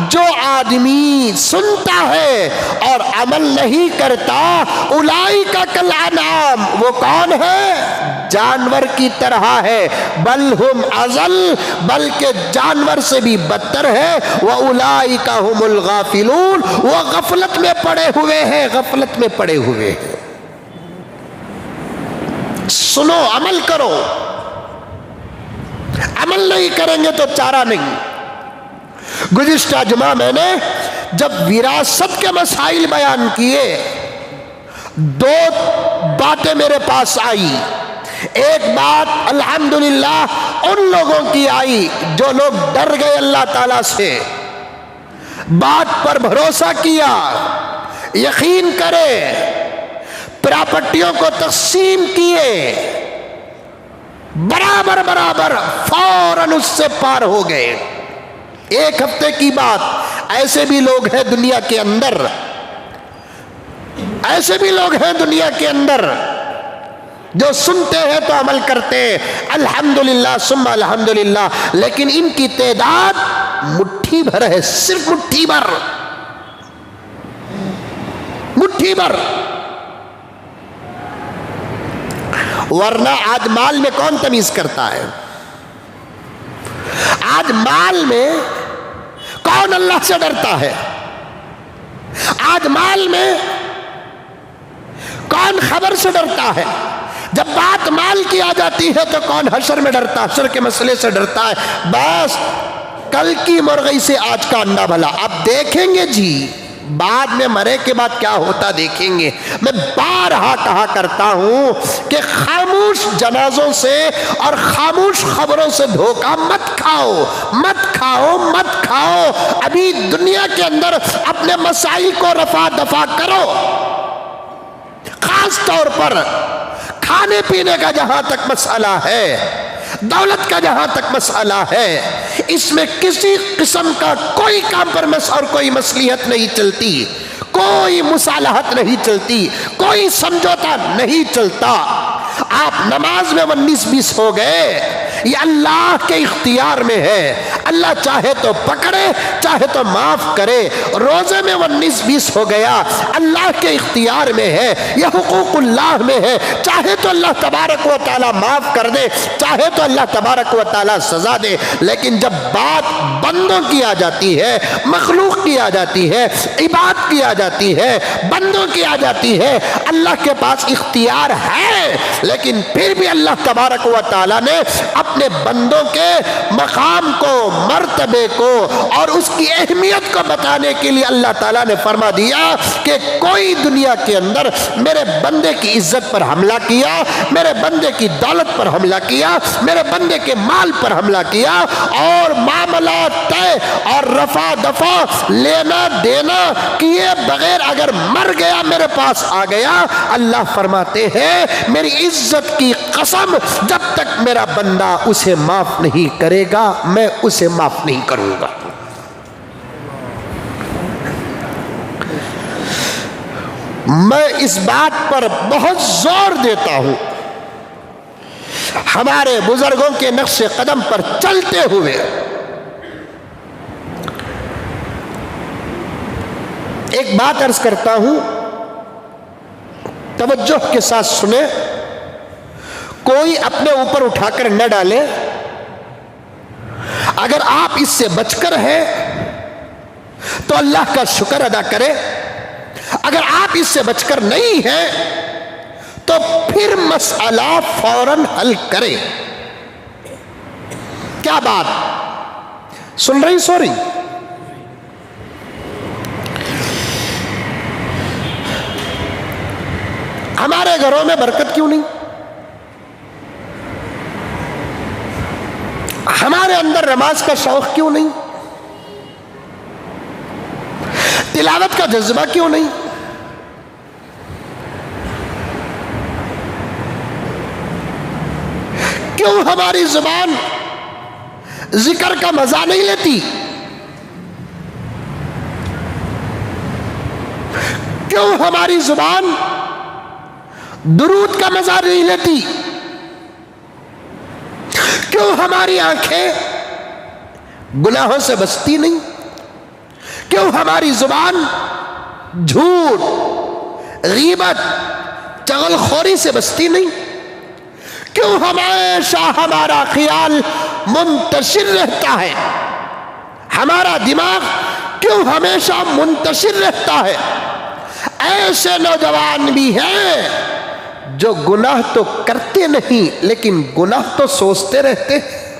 جو آدمی سنتا ہے اور عمل نہیں کرتا، اولئک کالانعام، وہ کون ہے؟ جانور کی طرح ہے، بل ہم اضل، بلکہ جانور سے بھی بدتر ہے، واولئک هم الغافلون، وہ غفلت میں پڑے ہوئے ہیں، غفلت میں پڑے ہوئے ہیں۔ سنو، عمل کرو، عمل نہیں کریں گے تو چارہ نہیں۔ گزشتہ جمعہ میں نے جب وراثت کے مسائل بیان کیے، دو باتیں میرے پاس آئی۔ ایک بات الحمدللہ ان لوگوں کی آئی جو لوگ ڈر گئے اللہ تعالیٰ سے، بات پر بھروسہ کیا، یقین کرے، پراپرٹیوں کو تقسیم کیے، برابر برابر فوراً اس سے پار ہو گئے۔ ایک ہفتے کی بات، ایسے بھی لوگ ہیں دنیا کے اندر، ایسے بھی لوگ ہیں دنیا کے اندر جو سنتے ہیں تو عمل کرتے ہیں، الحمدللہ ثم الحمدللہ، لیکن ان کی تعداد مٹھی بھر ہے، صرف مٹھی بھر، مٹھی بھر۔ ورنہ آج مال میں کون تمیز کرتا ہے؟ آج مال میں کون اللہ سے ڈرتا ہے؟ آج مال میں کون خبر سے ڈرتا ہے؟ جب بات مال کی آ جاتی ہے تو کون حشر میں ڈرتا، حشر کے مسئلے سے ڈرتا ہے؟ بس کل کی مرغئی سے آج کا انڈا بھلا، اب دیکھیں گے جی، بعد میں مرے کے بعد کیا ہوتا دیکھیں گے۔ میں بارہا کہا کرتا ہوں کہ خاموش جنازوں سے اور خاموش خبروں سے دھوکہ مت کھاؤ، مت کھاؤ، مت کھاؤ۔ ابھی دنیا کے اندر اپنے مسائل کو رفع دفع کرو، خاص طور پر کھانے پینے کا جہاں تک مسئلہ ہے، دولت کا جہاں تک مسئلہ ہے، اس میں کسی قسم کا کوئی کمپرومائز اور کوئی مصلحت نہیں چلتی، کوئی مصالحت نہیں چلتی، کوئی سمجھوتا نہیں چلتا۔ آپ نماز میں 19-20 ہو گئے، یہ اللہ کے اختیار میں ہے، اللہ چاہے تو پکڑے، چاہے تو معاف کرے۔ روزے میں 19-20 ہو گیا، اللہ کے اختیار میں ہے، یہ حقوق اللہ میں ہے، چاہے تو اللہ تبارک و تعالیٰ معاف کر دے، چاہے تو اللہ تبارک و تعالیٰ سزا دے۔ لیکن جب بات بندوں کی آ جاتی ہے، مخلوق کی آ جاتی ہے، عبادت کی آ جاتی ہے، بندوں کی آ جاتی ہے، اللہ کے پاس اختیار ہے، لیکن پھر بھی اللہ تبارک و تعالیٰ نے اپنے بندوں کے مقام کو، مرتبے کو اور اس کی اہمیت کو بتانے کے لیے اللہ تعالیٰ نے فرما دیا کہ کوئی دنیا کے اندر میرے بندے کی عزت پر حملہ کیا، میرے بندے کی دولت پر حملہ کیا، میرے بندے کے مال پر حملہ کیا اور معاملات طے اور رفع دفع لینا دینا کیے بغیر اگر مر گیا، میرے پاس آ گیا، اللہ فرماتے ہیں میری عزت کی قسم، جب تک میرا بندہ اسے معاف نہیں کرے گا میں اسے معاف نہیں کروں گا۔ میں اس بات پر بہت زور دیتا ہوں، ہمارے بزرگوں کے نقش قدم پر چلتے ہوئے ایک بات عرض کرتا ہوں، توجہ کے ساتھ سنیں، کوئی اپنے اوپر اٹھا کر نہ ڈالے۔ اگر آپ اس سے بچ کر ہیں تو اللہ کا شکر ادا کرے، اگر آپ اس سے بچ کر نہیں ہیں تو پھر مسئلہ فوراً حل کرے۔ کیا بات سن رہی سو رہی؟ ہمارے گھروں میں برکت کیوں نہیں؟ ہمارے اندر نماز کا شوق کیوں نہیں؟ تلاوت کا جذبہ کیوں نہیں؟ کیوں ہماری زبان ذکر کا مزہ نہیں لیتی؟ کیوں ہماری زبان درود کا مزہ نہیں لیتی؟ کیوں ہماری آنکھیں گناہوں سے بچتی نہیں؟ کیوں ہماری زبان جھوٹ، غیبت، چغل خوری سے بچتی نہیں؟ کیوں ہمیشہ ہمارا خیال منتشر رہتا ہے؟ ہمارا دماغ کیوں ہمیشہ منتشر رہتا ہے؟ ایسے نوجوان بھی ہیں جو گناہ تو کرتے نہیں لیکن گناہ تو سوچتے رہتے ہیں۔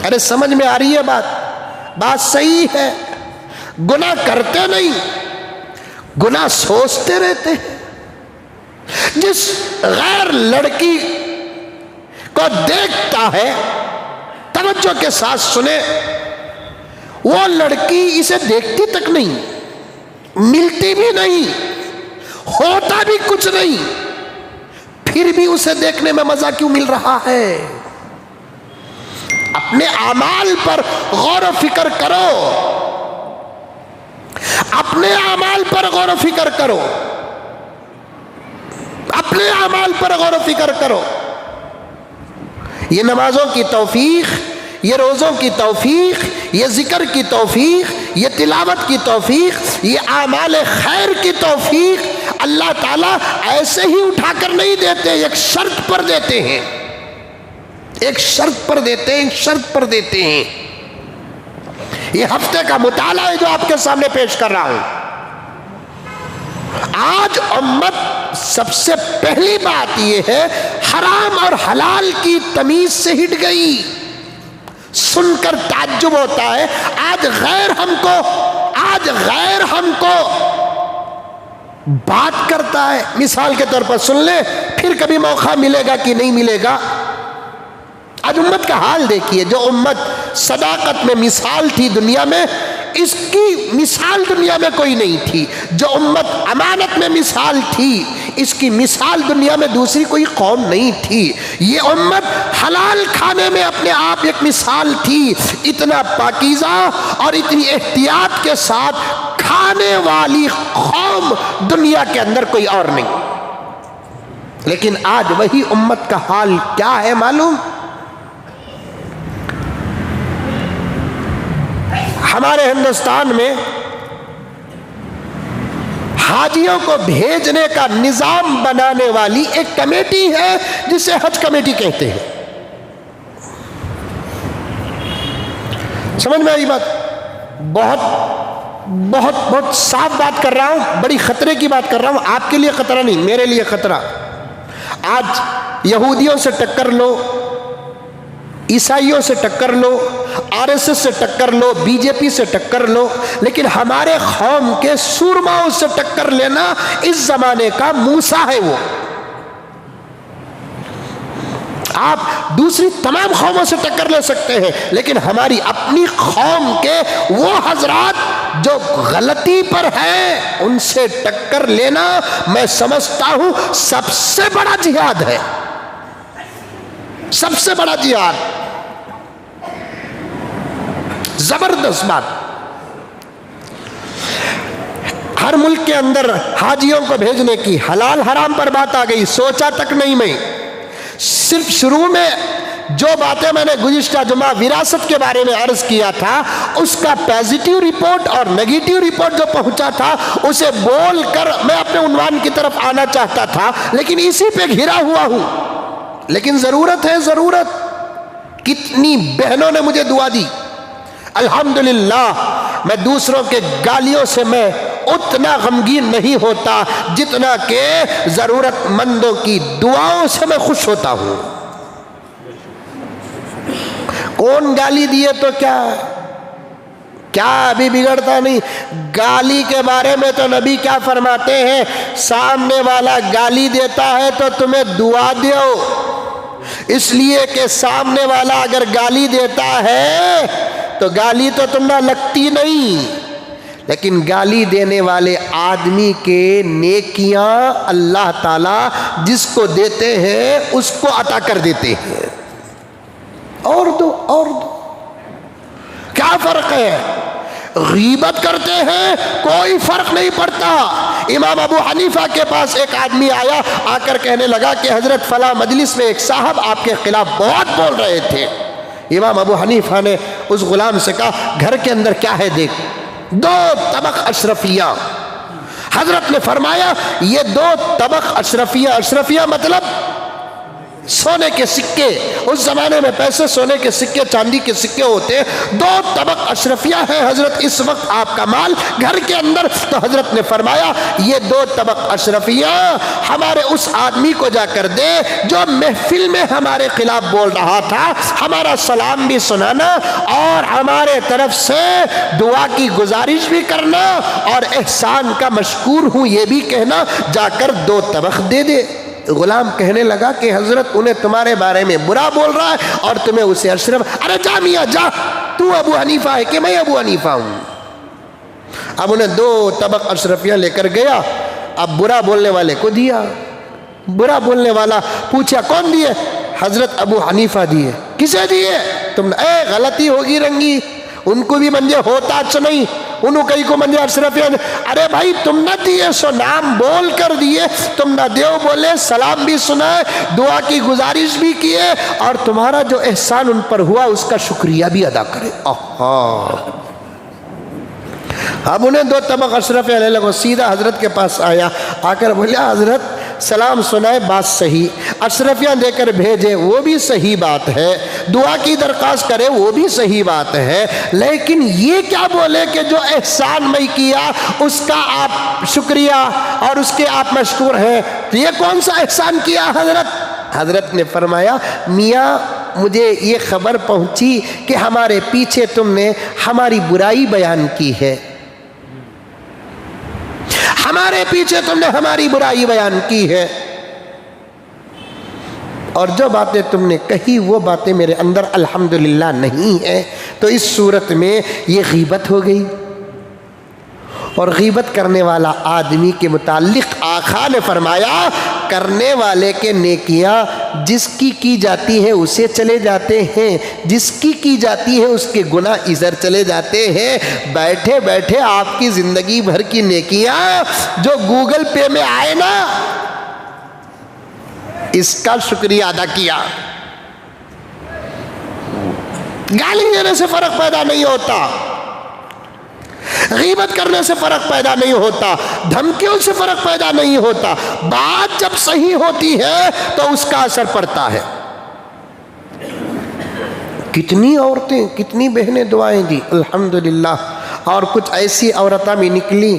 ارے سمجھ میں آ رہی ہے بات صحیح ہے، گناہ کرتے نہیں، گناہ سوچتے رہتے ہیں۔ جس غیر لڑکی کو دیکھتا ہے، توجہ کے ساتھ سنے، وہ لڑکی اسے دیکھتی تک نہیں، ملتی بھی نہیں، ہوتا بھی کچھ نہیں، پھر بھی اسے دیکھنے میں مزہ کیوں مل رہا ہے؟ اپنے اعمال پر غور و فکر کرو، اپنے اعمال پر غور و فکر کرو، اپنے اعمال پر غور و فکر کرو۔ یہ نمازوں کی توفیق، یہ روزوں کی توفیق، یہ ذکر کی توفیق، یہ تلاوت کی توفیق، یہ اعمال خیر کی توفیق اللہ تعالیٰ ایسے ہی اٹھا کر نہیں دیتے، ایک شرط پر دیتے ہیں، ایک شرط پر دیتے ہیں، ایک شرط پر دیتے ہیں۔ یہ ہفتے کا مطالعہ ہے جو آپ کے سامنے پیش کر رہا ہوں۔ آج امت سب سے پہلی بات یہ ہے، حرام اور حلال کی تمیز سے ہٹ گئی۔ سن کر تعجب ہوتا ہے، آج غیر ہم کو بات کرتا ہے۔ مثال کے طور پر سن لیں، پھر کبھی موقع ملے گا کہ نہیں ملے گا۔ آج امت کا حال دیکھیے، جو امت صداقت میں مثال تھی دنیا میں، اس کی مثال دنیا میں کوئی نہیں تھی۔ جو امت امانت میں مثال تھی، اس کی مثال دنیا میں دوسری کوئی قوم نہیں تھی۔ یہ امت حلال کھانے میں اپنے آپ ایک مثال تھی۔ اتنا پاکیزہ اور اتنی احتیاط کے ساتھ کھانے والی قوم دنیا کے اندر کوئی اور نہیں۔ لیکن آج وہی امت کا حال کیا ہے معلوم؟ ہمارے ہندوستان میں حاجیوں کو بھیجنے کا نظام بنانے والی ایک کمیٹی ہے جسے حج کمیٹی کہتے ہیں۔ سمجھ میں آئی بات؟ بہت صاف بات کر رہا ہوں، بڑی خطرے کی بات کر رہا ہوں۔ آپ کے لیے خطرہ نہیں، میرے لیے خطرہ۔ آج یہودیوں سے ٹکر لو، عیسائیوں سے ٹکر لو، RSS سے ٹکر لو، BJP سے ٹکر لو، لیکن ہمارے قوم کے سورماؤں سے ٹکر لینا اس زمانے کا موسیٰ ہے۔ وہ آپ دوسری تمام قوموں سے ٹکر لے سکتے ہیں، لیکن ہماری اپنی قوم کے وہ حضرات جو غلطی پر ہیں، ان سے ٹکر لینا میں سمجھتا ہوں سب سے بڑا جہاد ہے، سب سے بڑا جہاد۔ زبردست بات۔ ہر ملک کے اندر حاجیوں کو بھیجنے کی حلال حرام پر بات آ گئی، سوچا تک نہیں میں۔ صرف شروع میں جو باتیں میں نے گزشتہ جمعہ وراثت کے بارے میں عرض کیا تھا، اس کا پازیٹیو رپورٹ اور نیگیٹیو رپورٹ جو پہنچا تھا، اسے بول کر میں اپنے عنوان کی طرف آنا چاہتا تھا، لیکن اسی پہ گھرا ہوا ہوں۔ لیکن ضرورت ہے، ضرورت۔ کتنی بہنوں نے مجھے دعا دی، الحمدللہ۔ میں دوسروں کے گالیوں سے میں اتنا غمگین نہیں ہوتا جتنا کہ ضرورت مندوں کی دعاؤں سے میں خوش ہوتا ہوں۔ کون گالی دیے تو کیا ابھی بگڑتا نہیں؟ گالی کے بارے میں تو نبی کیا فرماتے ہیں؟ سامنے والا گالی دیتا ہے تو تمہیں دعا دیو، اس لیے کہ سامنے والا اگر گالی دیتا ہے تو گالی تو تم نہ لگتی نہیں، لیکن گالی دینے والے آدمی کے نیکیاں اللہ تعالیٰ جس کو دیتے ہیں اس کو عطا کر دیتے ہیں. اور دو کیا فرق ہے؟ غیبت کرتے ہیں کوئی فرق نہیں پڑتا. امام ابو حنیفہ کے پاس ایک آدمی آیا، آ کر کہنے لگا کہ حضرت فلاں مجلس میں ایک صاحب آپ کے خلاف بہت بول رہے تھے. امام ابو حنیفہ نے اس غلام سے کہا گھر کے اندر کیا ہے دیکھ. 2 طبق اشرفیہ. حضرت نے فرمایا یہ 2 طبق اشرفیہ مطلب سونے کے سکے. اس زمانے میں پیسے سونے کے سکے چاندی کے سکے ہوتے. 2 طبق اشرفیہ ہے حضرت اس وقت آپ کا مال گھر کے اندر. تو حضرت نے فرمایا یہ 2 طبق اشرفیہ ہمارے اس آدمی کو جا کر دے جو محفل میں ہمارے خلاف بول رہا تھا. ہمارا سلام بھی سنانا اور ہمارے طرف سے دعا کی گزارش بھی کرنا اور احسان کا مشکور ہوں یہ بھی کہنا. جا کر 2 طبق دے دے. غلام کہنے لگا کہ حضرت انہیں تمہارے بارے میں برا بول رہا ہے اور تمہیں اسے اشرف. ارے جا میاں جا، تو ابو حنیفہ ہے کہ میں ابو حنیفہ ہوں. اب انہیں 2 طبق اشرفیہ لے کر گیا. اب برا بولنے والے کو دیا. برا بولنے والا پوچھا کون دیے؟ حضرت ابو حنیفہ دیے. کسے دیے؟ تم نے غلطی ہوگی رنگی، ان کو بھی منجے ہوتا اچھا نہیں، انہوں کئی کو منجے اشرفیہ. ارے بھائی تم نہ دیے سو نام بول کر دیے، تم نہ دیو بولے، سلام بھی سنائے، دعا کی گزارش بھی کیے اور تمہارا جو احسان ان پر ہوا اس کا شکریہ بھی ادا کرے. اب انہیں 2 طبق اشرفیہ لے لگو. سیدھا حضرت کے پاس آیا، آ کر بولیا حضرت سلام سنائے بات صحیح، اشرفیہ دے کر بھیجے وہ بھی صحیح بات ہے، دعا کی درخواست کرے وہ بھی صحیح بات ہے، لیکن یہ کیا بولے کہ جو احسان میں کیا اس کا آپ شکریہ اور اس کے آپ مشکور ہیں، تو یہ کون سا احسان کیا حضرت؟ حضرت نے فرمایا میاں مجھے یہ خبر پہنچی کہ ہمارے پیچھے تم نے ہماری برائی بیان کی ہے، ہمارے پیچھے تم نے ہماری برائی بیان کی ہے، اور جو باتیں تم نے کہی وہ باتیں میرے اندر الحمدللہ نہیں ہیں. تو اس صورت میں یہ غیبت ہو گئی. اور غیبت کرنے والا آدمی کے متعلق آقا نے فرمایا کرنے والے کے نیکیاں جس کی جاتی ہیں اسے چلے جاتے ہیں، جس کی جاتی ہے اس کے گناہ ادھر چلے جاتے ہیں. بیٹھے بیٹھے آپ کی زندگی بھر کی نیکیاں جو گوگل پے میں آئے نا اس کا شکریہ ادا کیا. گالی دینے سے فرق پیدا نہیں ہوتا، غیبت کرنے سے فرق پیدا نہیں ہوتا، دھمکیوں سے فرق پیدا نہیں ہوتا. بات جب صحیح ہوتی ہے تو اس کا اثر پڑتا ہے. کتنی عورتیں کتنی بہنیں دعائیں دی الحمدللہ. اور کچھ ایسی عورتیں بھی نکلی،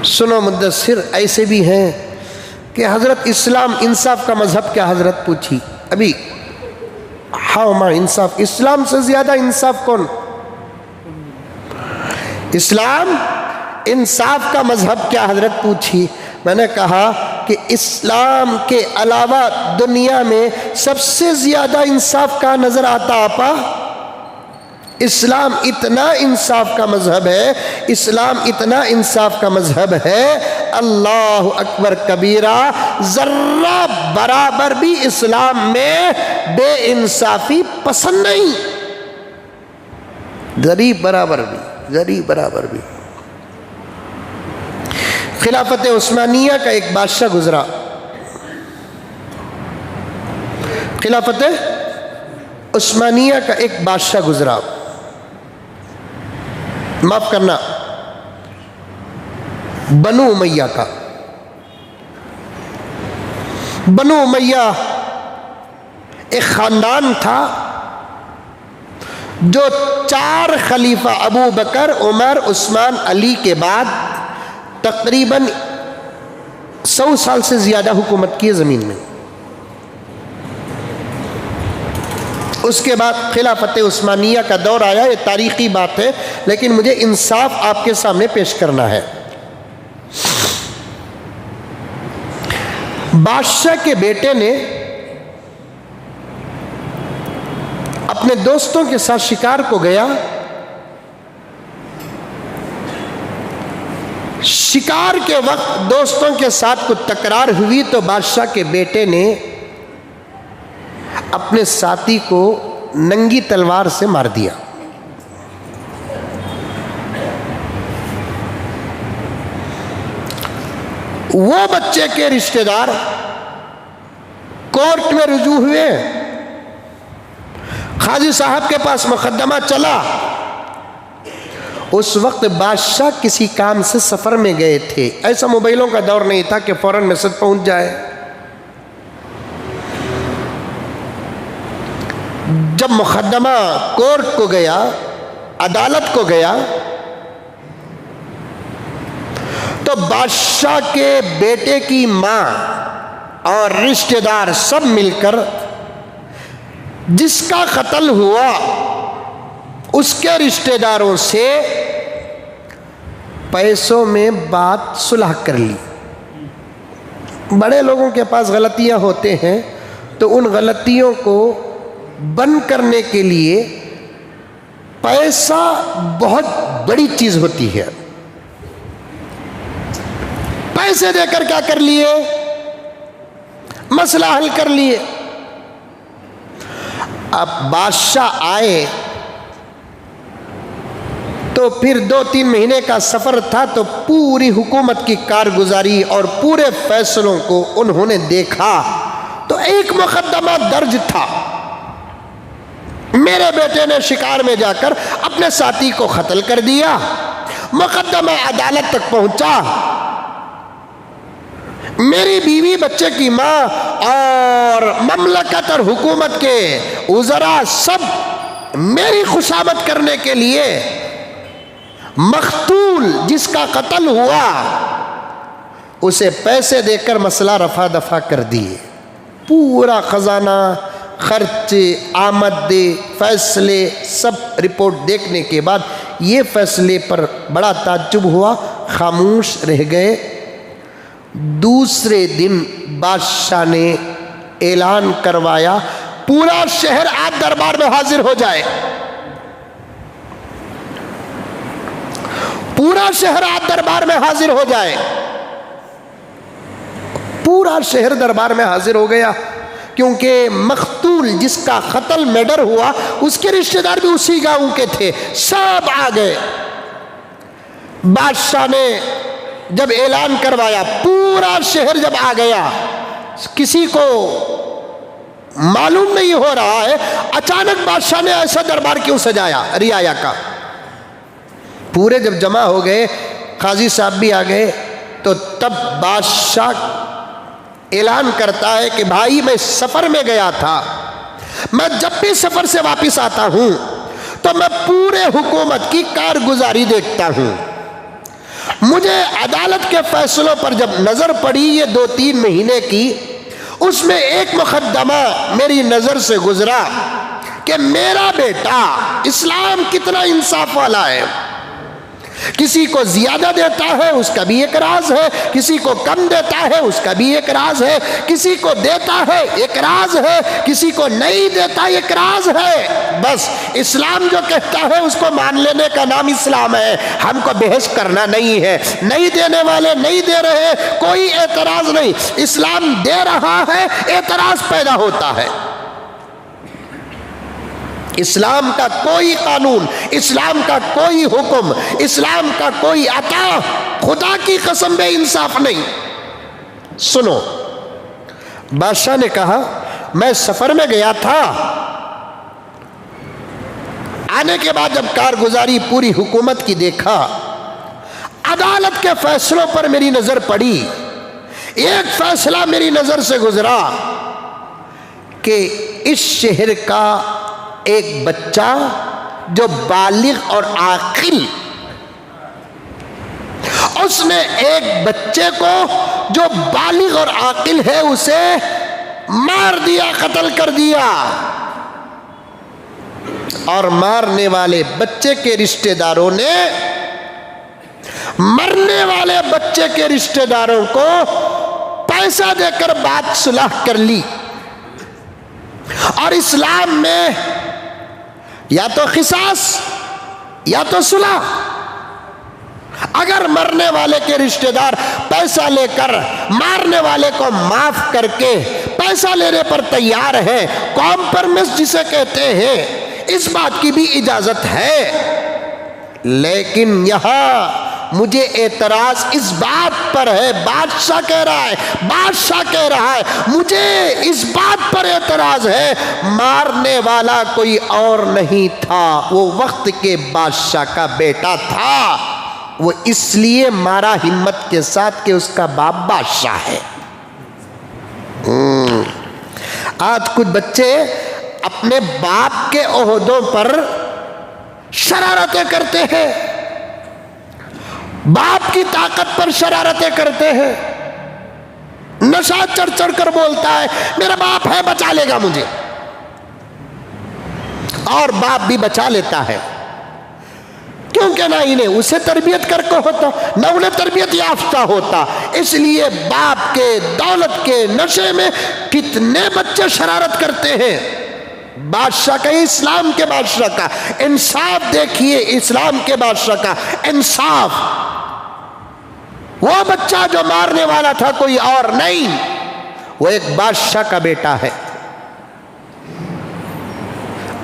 سنو مدثر، ایسے بھی ہیں کہ حضرت اسلام انصاف کا مذہب کیا حضرت پوچھی. ابھی ہاں ماں انصاف، اسلام سے زیادہ انصاف کون؟ اسلام انصاف کا مذہب کیا حضرت پوچھی. میں نے کہا کہ اسلام کے علاوہ دنیا میں سب سے زیادہ انصاف کا نظر آتا آپا. اسلام اتنا انصاف کا مذہب ہے، اسلام اتنا انصاف کا مذہب ہے، اللہ اکبر کبیرہ، ذرہ برابر بھی اسلام میں بے انصافی پسند نہیں. ذری برابر بھی. خلافت عثمانیہ کا ایک بادشاہ گزرا. خلافت عثمانیہ کا ایک بادشاہ گزرا، معاف کرنا بنو امیہ کا. بنو امیہ ایک خاندان تھا جو 4 خلیفہ ابو بکر، عمر، عثمان، علی کے بعد تقریباً 100 سال سے زیادہ حکومت کی زمین میں. اس کے بعد خلافت عثمانیہ کا دور آیا. یہ تاریخی بات ہے لیکن مجھے انصاف آپ کے سامنے پیش کرنا ہے. بادشاہ کے بیٹے نے اپنے دوستوں کے ساتھ شکار کو گیا. شکار کے وقت دوستوں کے ساتھ کچھ تکرار ہوئی تو بادشاہ کے بیٹے نے اپنے ساتھی کو ننگی تلوار سے مار دیا. وہ بچے کے رشتہ دار کورٹ میں رجوع ہوئے. قاضی صاحب کے پاس مقدمہ چلا. اس وقت بادشاہ کسی کام سے سفر میں گئے تھے. ایسا موبائلوں کا دور نہیں تھا کہ فوراً میسج پہنچ جائے. جب مقدمہ کورٹ کو گیا، عدالت کو گیا، تو بادشاہ کے بیٹے کی ماں اور رشتہ دار سب مل کر جس کا قتل ہوا اس کے رشتہ داروں سے پیسوں میں بات صلح کر لی. بڑے لوگوں کے پاس غلطیاں ہوتے ہیں تو ان غلطیوں کو بند کرنے کے لیے پیسہ بہت بڑی چیز ہوتی ہے. پیسے دے کر کیا کر لیے؟ مسئلہ حل کر لیے. اب بادشاہ آئے تو پھر 2-3 مہینے کا سفر تھا تو پوری حکومت کی کارگزاری اور پورے فیصلوں کو انہوں نے دیکھا تو ایک مقدمہ درج تھا. میرے بیٹے نے شکار میں جا کر اپنے ساتھی کو قتل کر دیا. مقدمہ عدالت تک پہنچا. میری بیوی، بچے کی ماں اور مملکت اور حکومت کے وزراء سب میری خوشامد کرنے کے لیے مقتول جس کا قتل ہوا اسے پیسے دے کر مسئلہ رفع دفع کر دیے. پورا خزانہ، خرچ، آمد، فیصلے سب رپورٹ دیکھنے کے بعد یہ فیصلے پر بڑا تعجب ہوا، خاموش رہ گئے. دوسرے دن بادشاہ نے اعلان کروایا پورا شہر آج دربار میں حاضر ہو جائے. پورا شہر آج دربار میں حاضر ہو جائے. پورا شہر دربار میں حاضر ہو گیا کیونکہ مقتول جس کا قتل میڈر ہوا اس کے رشتہ دار بھی اسی گاؤں کے تھے. سب آ گئے. بادشاہ نے جب اعلان کروایا پورا شہر جب آ گیا، کسی کو معلوم نہیں ہو رہا ہے اچانک بادشاہ نے ایسا دربار کیوں سجایا رعایا کا. پورے جب جمع ہو گئے، قاضی صاحب بھی آ گئے، تو تب بادشاہ اعلان کرتا ہے کہ بھائی میں سفر میں گیا تھا، میں جب بھی سفر سے واپس آتا ہوں تو میں پورے حکومت کی کارگزاری دیکھتا ہوں. مجھے عدالت کے فیصلوں پر جب نظر پڑی یہ 2-3 مہینے کی، اس میں ایک مقدمہ میری نظر سے گزرا کہ میرا بیٹا اسلام کتنا انصاف والا ہے. کسی کو زیادہ دیتا ہے اس کا بھی ایک راز ہے، کسی کو کم دیتا ہے اس کا بھی ایک راز ہے، کسی کو دیتا ہے ایک راز ہے، کسی کو نہیں دیتا ایک راز ہے. بس اسلام جو کہتا ہے اس کو مان لینے کا نام اسلام ہے. ہم کو بحث کرنا نہیں ہے. نہیں دینے والے نہیں دے رہے، کوئی اعتراض نہیں. اسلام دے رہا ہے، اعتراض پیدا ہوتا ہے. اسلام کا کوئی قانون، اسلام کا کوئی حکم، اسلام کا کوئی عطا خدا کی قسم بے انصاف نہیں. سنو، بادشاہ نے کہا میں سفر میں گیا تھا، آنے کے بعد جب کارگزاری پوری حکومت کی دیکھا، عدالت کے فیصلوں پر میری نظر پڑی. ایک فیصلہ میری نظر سے گزرا کہ اس شہر کا ایک بچہ جو بالغ اور عاقل، اس نے ایک بچے کو جو بالغ اور عاقل ہے اسے مار دیا، قتل کر دیا. اور مارنے والے بچے کے رشتہ داروں نے مرنے والے بچے کے رشتہ داروں کو پیسہ دے کر بات صلح کر لی. اور اسلام میں یا تو قصاص یا تو صلح. اگر مرنے والے کے رشتہ دار پیسہ لے کر مارنے والے کو معاف کر کے پیسہ لینے پر تیار ہے، کمپرومائز جسے کہتے ہیں، اس بات کی بھی اجازت ہے، لیکن یہاں مجھے اعتراض اس بات پر ہے، بادشاہ کہہ رہا ہے مجھے اس بات پر اعتراض ہے، مارنے والا کوئی اور نہیں تھا، وہ وقت کے بادشاہ کا بیٹا تھا، وہ اس لیے مارا ہمت کے ساتھ کہ اس کا باپ بادشاہ ہے۔ آج کچھ بچے اپنے باپ کے عہدوں پر شرارتیں کرتے ہیں، باپ کی طاقت پر شرارتیں کرتے ہیں، نشہ چڑھ چڑھ کر بولتا ہے میرا باپ ہے بچا لے گا مجھے، اور باپ بھی بچا لیتا ہے، کیونکہ نہ انہیں اسے تربیت کر کے ہوتا نہ انہیں تربیت یافتہ ہوتا، اس لیے باپ کے دولت کے نشے میں کتنے بچے شرارت کرتے ہیں۔ بادشاہ کا، اسلام کے بادشاہ کا انصاف دیکھیے، اسلام کے بادشاہ کا انصاف، وہ بچہ جو مارنے والا تھا کوئی اور نہیں، وہ ایک بادشاہ کا بیٹا ہے۔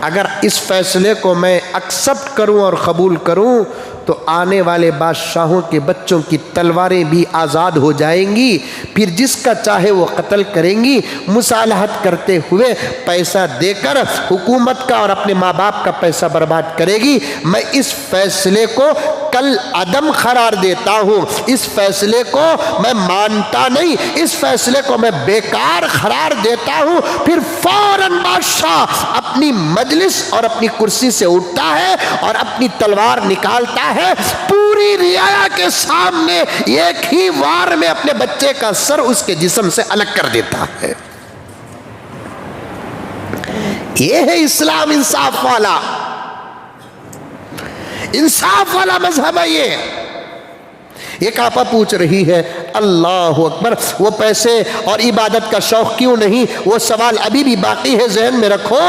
اگر اس فیصلے کو میں ایکسپٹ کروں اور قبول کروں تو آنے والے بادشاہوں کے بچوں کی تلواریں بھی آزاد ہو جائیں گی، پھر جس کا چاہے وہ قتل کریں گی، مصالحت کرتے ہوئے پیسہ دے کر حکومت کا اور اپنے ماں باپ کا پیسہ برباد کرے گی۔ میں اس فیصلے کو کل عدم قرار دیتا ہوں، اس فیصلے کو میں مانتا نہیں، اس فیصلے کو میں بیکار قرار دیتا ہوں۔ پھر فوراً بادشاہ اپنی مجلس اور اپنی کرسی سے اٹھتا ہے اور اپنی تلوار نکالتا ہے، پوری رعایا کے سامنے ایک ہی وار میں اپنے بچے کا سر اس کے جسم سے الگ کر دیتا ہے۔ یہ ہے اسلام، انصاف والا مذہب ہے۔ یہ ایک آپا پوچھ رہی ہے اللہ اکبر، وہ پیسے اور عبادت کا شوق کیوں نہیں؟ وہ سوال ابھی بھی باقی ہے، ذہن میں رکھو۔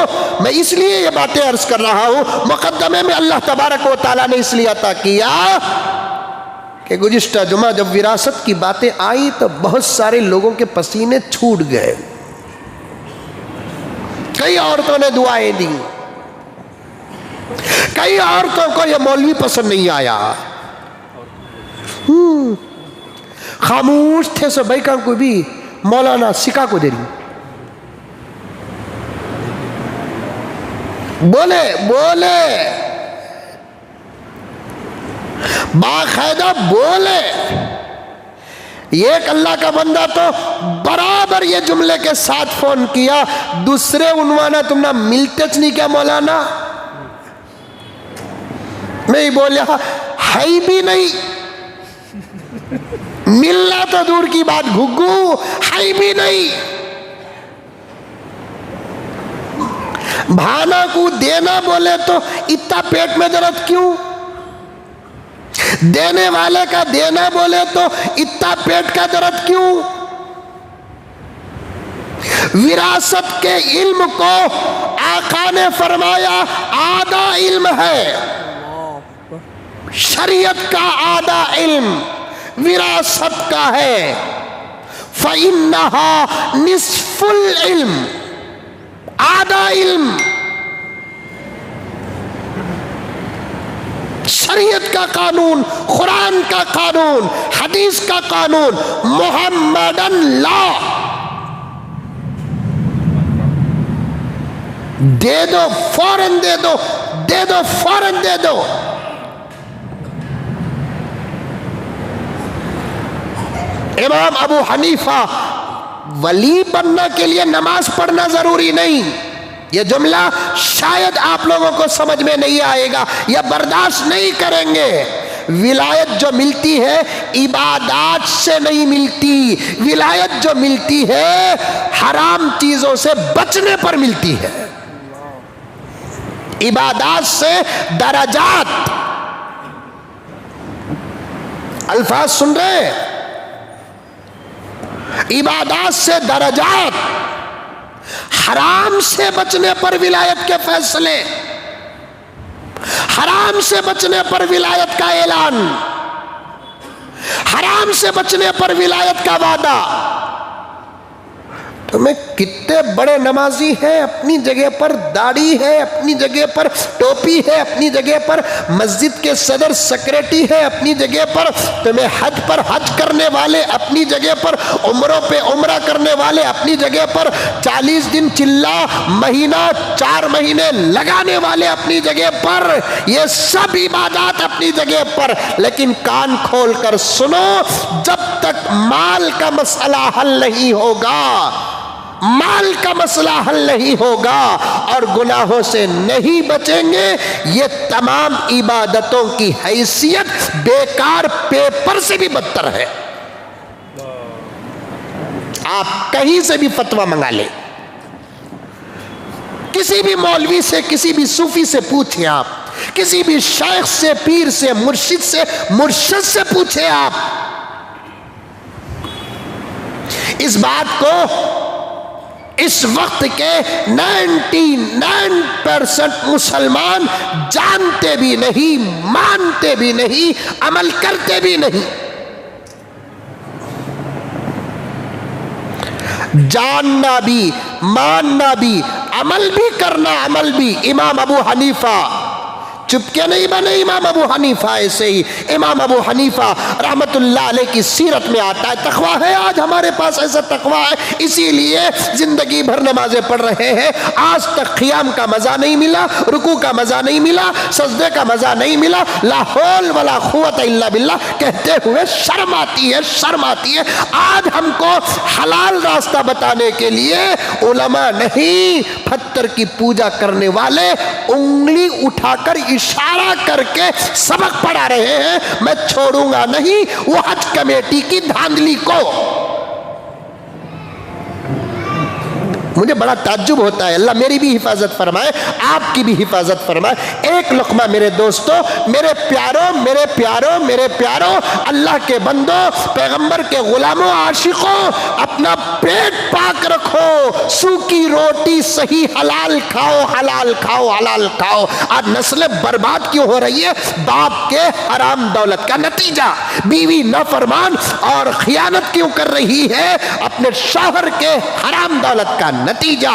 میں اس لیے یہ باتیں عرض کر رہا ہوں، مقدمے میں اللہ تبارک و تعالیٰ نے اس لیے عطا کیا کہ گزشتہ جمعہ جب وراثت کی باتیں آئی تو بہت سارے لوگوں کے پسینے چھوٹ گئے، کئی عورتوں نے دعائیں دی، کئی عورتوں کو یہ مولوی پسند نہیں آیا، خاموش تھے سب بھائی، کو بھی مولانا سکھا کو دے رہی، بولے باقاعدہ بولے۔ ایک اللہ کا بندہ تو برابر یہ جملے کے ساتھ فون کیا، دوسرے عنوانہ تم نہ ملتے نہیں کیا مولانا؟ میں بولیا ہے بھی نہیں، ملنا تو دور کی بات، گھگو ہے بھی نہیں، بھانا کو دینا بولے تو اتنا پیٹ میں درد کیوں؟ دینے والے کا دینا بولے تو اتنا پیٹ کا درد کیوں؟ وراثت کے علم کو آقا نے فرمایا آدھا علم ہے، شریعت کا آدھا علم وراثت کا ہے، فَإِنَّهَا نِصْفُ الْعِلْمِ، آدھا علم شریعت کا قانون، قرآن کا قانون، حدیث کا قانون، محمدن لا، دے دو فوراً دے دو، دے دو فوراً دے دو۔ امام ابو حنیفہ، ولی بننے کے لیے نماز پڑھنا ضروری نہیں، یہ جملہ شاید آپ لوگوں کو سمجھ میں نہیں آئے گا یا برداشت نہیں کریں گے۔ ولایت جو ملتی ہے عبادات سے نہیں ملتی، ولایت جو ملتی ہے حرام چیزوں سے بچنے پر ملتی ہے۔ عبادات سے درجات، الفاظ سن رہے ہیں؟ عبادات سے درجات، حرام سے بچنے پر ولایت کے فیصلے، حرام سے بچنے پر ولایت کا اعلان۔ حرام سے بچنے پر ولایت کا وعدہ۔ تمہیں کتنے بڑے نمازی ہیں، اپنی جگہ پر داڑھی ہے، اپنی جگہ پر ٹوپی ہے، اپنی جگہ پر مسجد کے صدر سیکریٹری ہے، اپنی جگہ پر تمہیں حج پر حج کرنے والے، اپنی جگہ پر عمروں پہ عمرہ کرنے والے، اپنی جگہ پر 40 دن چلا مہینہ 4 مہینے لگانے والے اپنی جگہ پر، یہ سب عبادات اپنی جگہ پر۔ لیکن کان کھول کر سنو، جب تک مال کا مسئلہ حل نہیں ہوگا، مال کا مسئلہ حل نہیں ہوگا اور گناہوں سے نہیں بچیں گے، یہ تمام عبادتوں کی حیثیت بیکار پیپر سے بھی بدتر ہے۔ آپ کہیں سے بھی فتویٰ منگا لیں، کسی بھی مولوی سے، کسی بھی صوفی سے پوچھیں، آپ کسی بھی شیخ سے، پیر سے، مرشد سے پوچھیں، آپ اس بات کو اس وقت کے 99% مسلمان جانتے بھی نہیں، مانتے بھی نہیں، عمل کرتے بھی نہیں۔ جاننا بھی، ماننا بھی، عمل بھی کرنا، عمل بھی۔ امام ابو حنیفہ چپکے نہیں بنے، امام ابو حنیفہ ایسے ہی۔ امام ابو حنیفہ رحمت اللہ علیہ کی سیرت میں آتا ہے، تقویٰ ہے آج ہمارے پاس، ایسا تقویٰ ہے اسی لیے زندگی بھر نمازیں پڑھ رہے ہیں، آج تک قیام کا مزہ نہیں ملا، رکوع کا مزہ نہیں ملا، سجدے کا مزہ نہیں ملا، لا حول ولا قوت الا باللہ کہتے ہوئے شرم آتی ہے، شرم آتی ہے۔ آج ہم کو حلال راستہ بتانے کے لیے علماء نہیں، پتھر کی پوجا کرنے والے انگلی اٹھا کر اشارہ کر کے سبق پڑھا رہے ہیں۔ میں چھوڑوں گا نہیں وہ حج کمیٹی کی دھاندلی کو۔ مجھے بڑا تعجب ہوتا ہے، اللہ میری بھی حفاظت فرمائے، آپ کی بھی حفاظت فرمائے۔ ایک لقمہ میرے دوستو، میرے پیاروں، میرے پیاروں، میرے پیاروں، اللہ کے بندوں، پیغمبر کے غلاموں، عاشقوں، اپنا پیٹ پاک رکھو، سوکھی روٹی صحیح حلال کھاؤ، حلال کھاؤ، حلال کھاؤ۔ آج نسلیں برباد کیوں ہو رہی ہے؟ باپ کے حرام دولت کا نتیجہ۔ بیوی نافرمان اور خیانت کیوں کر رہی ہے؟ اپنے شوہر کے حرام دولت کا نتیجہ۔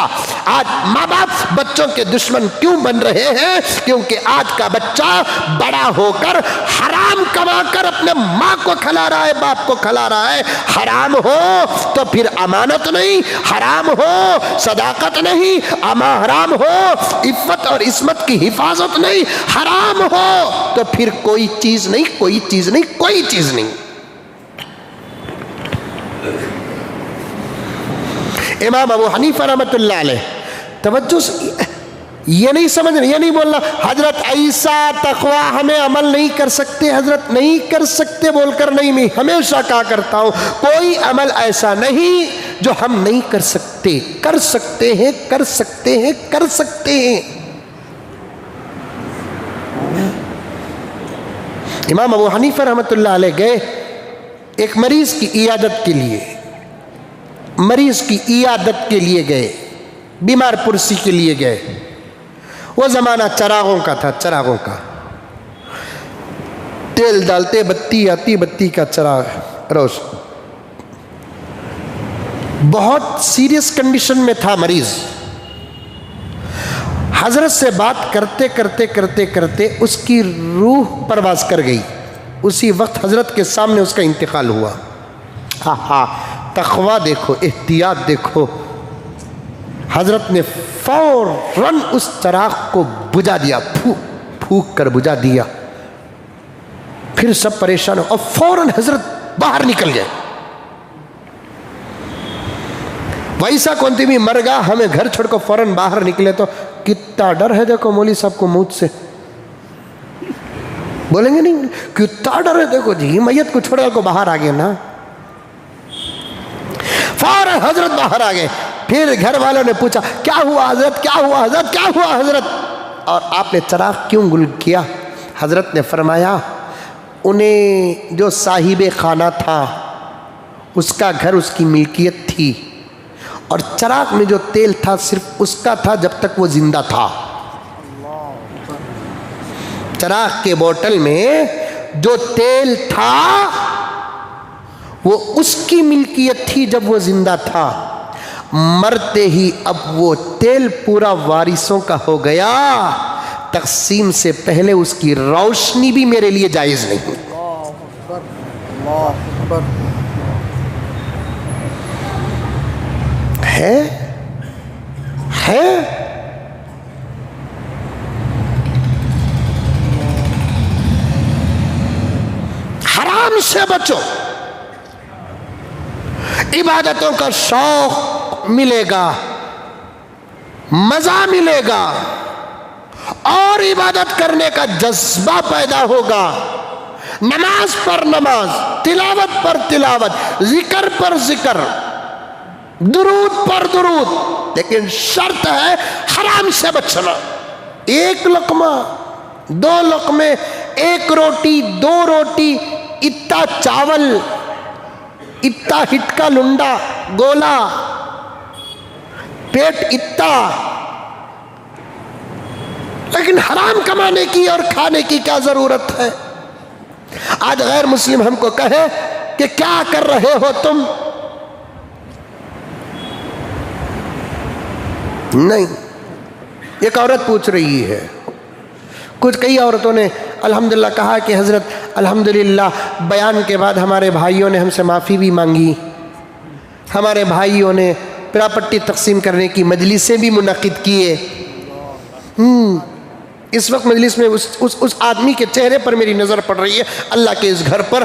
آج ماں باپ بچوں کے دشمن کیوں بن رہے ہیں؟ کیونکہ آج کا بچہ بڑا ہو کر حرام کما کر اپنے ماں کو کھلا رہا ہے، باپ کو کھلا رہا ہے۔ حرام ہو تو پھر امانت نہیں، حرام ہو صداقت نہیں، حرام ہو عفت اور عصمت کی حفاظت نہیں، حرام ہو تو پھر کوئی چیز نہیں، کوئی چیز نہیں، کوئی چیز نہیں۔ امام ابو حنیفہ رحمت اللہ علیہ توجہ سے یہ نہیں سمجھنا، یہ نہیں بولنا حضرت ایسا تقویٰ ہمیں عمل نہیں کر سکتے، حضرت نہیں کر سکتے بول کر نہیں، میں ہمیشہ کہا کرتا ہوں کوئی عمل ایسا نہیں جو ہم نہیں کر سکتے، کر سکتے ہیں، کر سکتے ہیں، کر سکتے ہیں۔ امام ابو حنیفہ رحمت اللہ علیہ گئے ایک مریض کی عیادت کے لیے، مریض کی عیادت کے لیے گئے، بیمار پرسی کے لیے گئے۔ وہ زمانہ چراغوں کا تھا، چراغوں کا، تیل ڈالتے بتی آتی، بتی کا چراغ روز۔ بہت سیریس کنڈیشن میں تھا مریض۔ حضرت سے بات کرتے کرتے کرتے کرتے اس کی روح پرواز کر گئی، اسی وقت حضرت کے سامنے اس کا انتقال ہوا۔ تقویٰ دیکھو، احتیاط دیکھو۔ حضرت نے فوراً اس چراغ کو بجھا دیا، پھونک کر بجھا دیا۔ پھر سب پریشان ہو اور فوراً حضرت باہر نکل گئے۔ ویسا کون تھی بھی مر گا، ہمیں گھر چھوڑ کر فوراً باہر نکلے تو کتنا ڈر ہے دیکھو مولوی صاحب کو موت سے، بولیں گے نہیں؟ کتنا ڈر ہے دیکھو جی، میت کو چھوڑ کر باہر آ گئے نا۔ فوراً حضرت باہر آ گئے۔ پھر گھر والوں نے پوچھا کیا ہوا حضرت، کیا ہوا حضرت، کیا ہوا حضرت، اور آپ نے چراغ کیوں گل کیا؟ حضرت نے فرمایا انہیں جو صاحب خانہ تھا اس کا گھر اس کی ملکیت تھی، اور چراغ میں جو تیل تھا صرف اس کا تھا جب تک وہ زندہ تھا۔ چراغ کے بوتل میں جو تیل تھا وہ اس کی ملکیت تھی جب وہ زندہ تھا، مرتے ہی اب وہ تیل پورا وارثوں کا ہو گیا، تقسیم سے پہلے اس کی روشنی بھی میرے لیے جائز نہیں۔ ہے حرام سے بچو، عبادتوں کا شوق ملے گا، مزہ ملے گا، اور عبادت کرنے کا جذبہ پیدا ہوگا، نماز پر نماز، تلاوت پر تلاوت، ذکر پر ذکر، درود پر درود، لیکن شرط ہے حرام سے بچنا۔ ایک لقمہ، دو لقمے، ایک روٹی، دو روٹی، اتنا چاول، اتنا ہٹکا لنڈا گولا، پیٹ اتنا، لیکن حرام کمانے کی اور کھانے کی کیا ضرورت ہے؟ آج غیر مسلم ہم کو کہے کہ کیا کر رہے ہو تم؟ نہیں، ایک عورت پوچھ رہی ہے، کئی عورتوں نے الحمدللہ کہا کہ حضرت الحمدللہ بیان کے بعد ہمارے بھائیوں نے ہم سے معافی بھی مانگی، ہمارے بھائیوں نے پراپرٹی تقسیم کرنے کی مجلسیں بھی منعقد کیے۔ اس وقت مجلس میں اس آدمی کے چہرے پر میری نظر پڑ رہی ہے، اللہ کے اس گھر پر،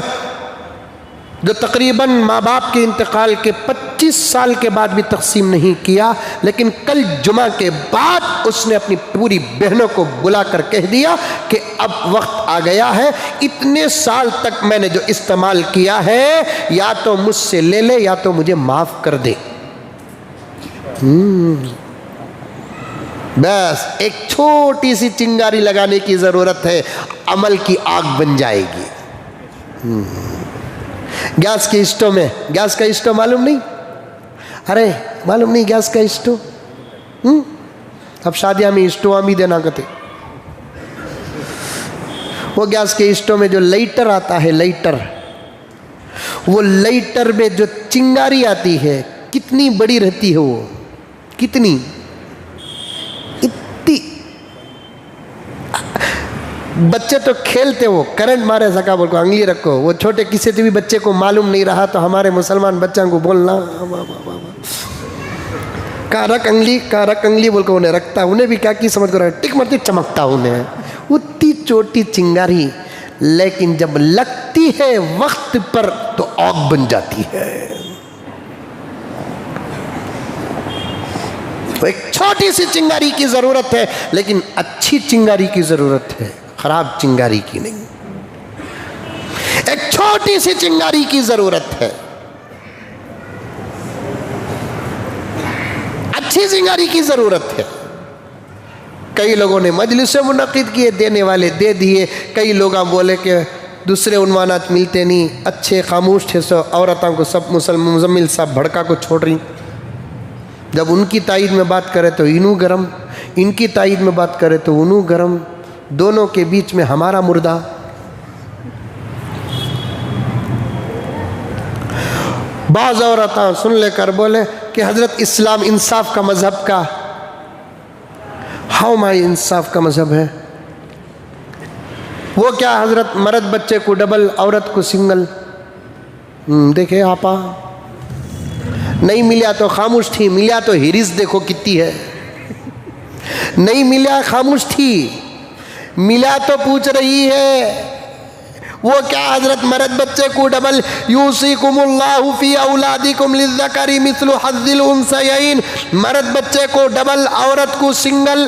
جو تقریباً ماں باپ کے انتقال کے 25 سال کے بعد بھی تقسیم نہیں کیا، لیکن کل جمعہ کے بعد اس نے اپنی پوری بہنوں کو بلا کر کہہ دیا کہ اب وقت آ گیا ہے، اتنے سال تک میں نے جو استعمال کیا ہے یا تو مجھ سے لے لے یا تو مجھے معاف کر دے۔ بس ایک چھوٹی سی چنگاری لگانے کی ضرورت ہے، عمل کی آگ بن جائے گی۔ گیس کے اسٹو میں، گیس کا اسٹو معلوم نہیں؟ ارے معلوم نہیں گیس کا اسٹو؟ اب شادیاں میں اسٹو بھی دینا کہتے، وہ گیس کے اسٹو میں جو لائٹر آتا ہے، لائٹر، وہ لائٹر میں جو چنگاری آتی ہے کتنی بڑی رہتی ہے، وہ کتنی، اتنی، بچے تو کھیلتے، وہ کرنٹ مارے سکا بول کو انگلی رکھو، وہ چھوٹے کسی سے بھی بچے کو معلوم نہیں رہا تو ہمارے مسلمان بچوں کو بولنا کہاں رکھ انگلی بول کو انہیں رکھتا، انہیں بھی کیا کی سمجھ کر ٹک مرتی چمکتا انہیں، اتنی چھوٹی چنگاری، لیکن جب لگتی ہے وقت پر تو آگ بن جاتی ہے۔ ایک چھوٹی سی چنگاری کی ضرورت ہے، لیکن اچھی چنگاری کی ضرورت ہے، خراب چنگاری کی نہیں۔ ایک چھوٹی سی چنگاری کی ضرورت ہے، اچھی چنگاری کی ضرورت ہے۔ کئی لوگوں نے مجلسیں منعقد کیے، دینے والے دے دیے، کئی لوگ بولے کہ دوسرے عنوانات ملتے نہیں، اچھے خاموش تھے، سو عورتوں کو سب مزمل صاحب بھڑکا کو چھوڑ رہی، جب ان کی تائید میں بات کرے تو انہوں گرم، ان کی تائید میں بات کرے تو انہوں گرم، دونوں کے بیچ میں ہمارا مردہ۔ بعض عورتاں سن لے کر بولے کہ حضرت اسلام انصاف کا مذہب کا، ہاؤ مائی انصاف کا مذہب ہے؟ وہ کیا حضرت مرد بچے کو ڈبل، عورت کو سنگل؟ دیکھے آپا، نہیں ملیا تو خاموش تھی، ملیا تو ہرس دیکھو کتنی ہے، نہیں ملیا خاموش تھی، ملا تو پوچھ رہی ہے۔ وہ کیا حضرت مرد بچے کو ڈبل، یوصیکم اللہ فی اولادکم للذکر مثل حظ الانثیین، مرد بچے کو ڈبل، عورت کو سنگل۔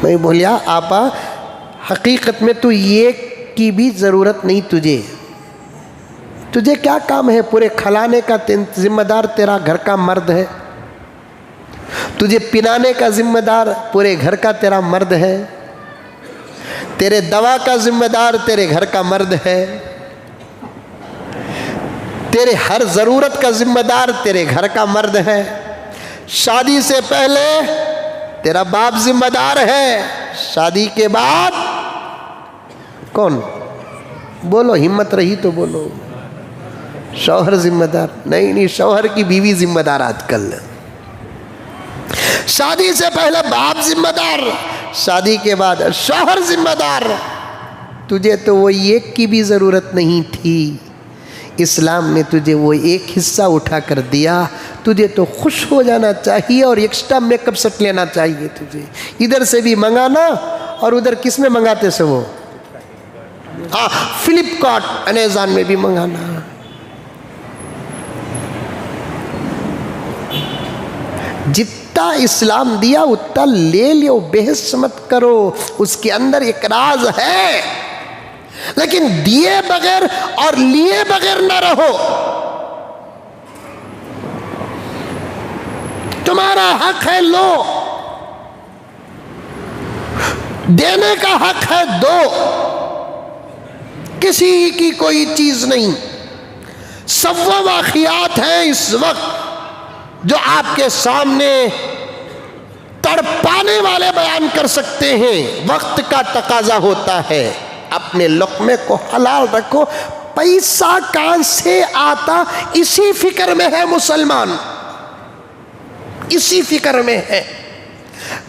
میں بولیا آپا حقیقت میں تو یہ کی بھی ضرورت نہیں، تجھے کیا کام ہے؟ پورے کھلانے کا ذمہ دار تیرا گھر کا مرد ہے، تجھے پنانے کا ذمہ دار پورے گھر کا تیرا مرد ہے، تیرے دوا کا ذمہ دار تیرے گھر کا مرد ہے، تیرے ہر ضرورت کا ذمہ دار تیرے گھر کا مرد ہے۔ شادی سے پہلے تیرا باپ ذمہ دار ہے، شادی کے بعد کون؟ بولو، ہمت رہی تو بولو، شوہر ذمہ دار نہیں، شوہر کی بیوی ذمہ دار آج کل۔ شادی سے پہلے باپ ذمہ دار، شادی کے بعد شوہر ذمہ دار۔ تجھے تو وہ ایک کی بھی ضرورت نہیں تھی، اسلام نے تجھے وہ ایک حصہ اٹھا کر دیا۔ تجھے تو خوش ہو جانا چاہیے اور ایکسٹرا میک اپ سیٹ لینا چاہیے تجھے، ادھر سے بھی منگانا اور ادھر کس میں منگاتے سے وہ فلپ کارٹ امیزون میں بھی منگانا۔ جتنا اسلام دیا اتنا لے لیو، بحث مت کرو، اس کے اندر ایک راز ہے، لیکن دیے بغیر اور لیے بغیر نہ رہو۔ تمہارا حق ہے لو، دینے کا حق ہے دو، کسی کی کوئی چیز نہیں۔ سب وہ واقعات ہیں اس وقت جو آپ کے سامنے تڑپانے والے بیان کر سکتے ہیں۔ وقت کا تقاضا ہوتا ہے، اپنے لقمے کو حلال رکھو۔ پیسہ کہاں سے آتا اسی فکر میں ہے مسلمان، اسی فکر میں ہے۔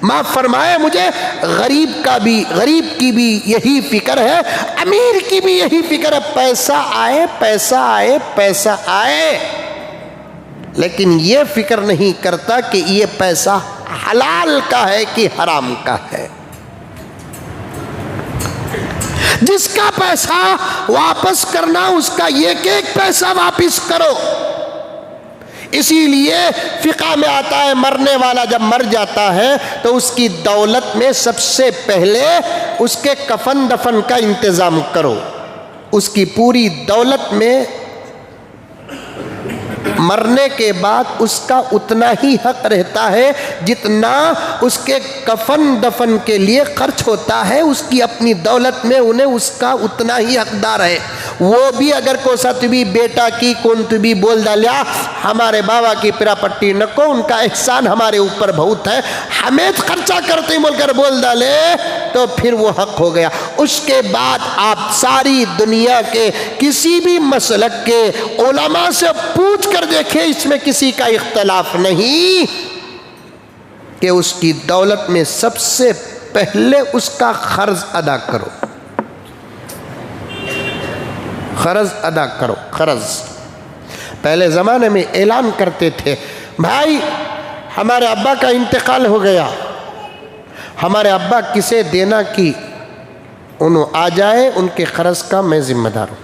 معاف فرمائے مجھے، غریب کی بھی یہی فکر ہے، امیر کی بھی یہی فکر ہے، پیسہ آئے پیسہ آئے پیسہ آئے، لیکن یہ فکر نہیں کرتا کہ یہ پیسہ حلال کا ہے کہ حرام کا ہے۔ جس کا پیسہ واپس کرنا اس کا ایک ایک پیسہ واپس کرو۔ اسی لیے فقہ میں آتا ہے، مرنے والا جب مر جاتا ہے تو اس کی دولت میں سب سے پہلے اس کے کفن دفن کا انتظام کرو۔ اس کی پوری دولت میں مرنے کے بعد اس کا اتنا ہی حق رہتا ہے جتنا اس کے کفن دفن کے لیے خرچ ہوتا ہے، اس کی اپنی دولت میں انہیں اس کا اتنا ہی حقدار ہے۔ وہ بھی اگر کوسا تبھی بیٹا کی کون تبھی بول ڈالیا ہمارے بابا کی پراپرٹی نکو، ان کا احسان ہمارے اوپر بہت ہے، ہمیں خرچہ کرتے بول کر بول ڈالے تو پھر وہ حق ہو گیا۔ اس کے بعد آپ ساری دنیا کے کسی بھی مسلک کے علماء سے پوچھ کر دیکھیں، اس میں کسی کا اختلاف نہیں کہ اس کی دولت میں سب سے پہلے اس کا قرض ادا کرو، قرض ادا کرو۔ قرض پہلے زمانے میں اعلان کرتے تھے، بھائی ہمارے ابا کا انتقال ہو گیا، ہمارے ابا کسے دینا کی انہوں آ جائے، ان کے قرض کا میں ذمہ دار ہوں۔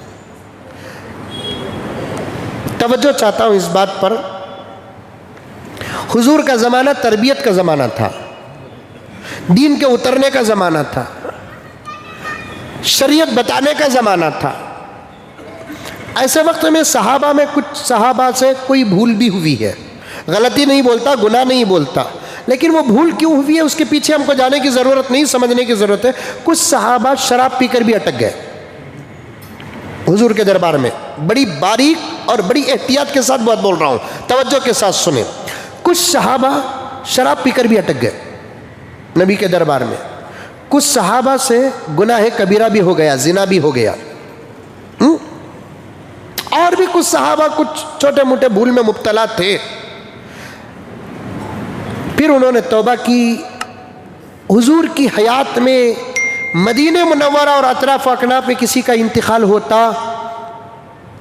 توجہ چاہتا ہوں اس بات پر، حضور کا زمانہ تربیت کا زمانہ تھا، دین کے اترنے کا زمانہ تھا، شریعت بتانے کا زمانہ تھا۔ ایسے وقت میں صحابہ میں کچھ صحابہ سے کوئی بھول بھی ہوئی ہے، غلطی نہیں بولتا، گناہ نہیں بولتا، لیکن وہ بھول کیوں ہوئی ہے اس کے پیچھے ہم کو جانے کی ضرورت نہیں، سمجھنے کی ضرورت ہے۔ کچھ صحابہ شراب پی کر بھی اٹک گئے حضور کے دربار میں، بڑی باریک اور بڑی احتیاط کے ساتھ بات بول رہا ہوں، توجہ کے ساتھ سنیں۔ کچھ صحابہ شراب پی کر بھی اٹک گئے نبی کے دربار میں، کچھ صحابہ سے گناہ کبیرہ بھی ہو گیا، زنا بھی ہو گیا، اور بھی کچھ صحابہ کچھ چھوٹے موٹے بھول میں مبتلا تھے۔ پھر انہوں نے توبہ کی۔ حضور کی حیات میں مدینہ منورہ اور اطراف و اکناف میں کسی کا انتقال ہوتا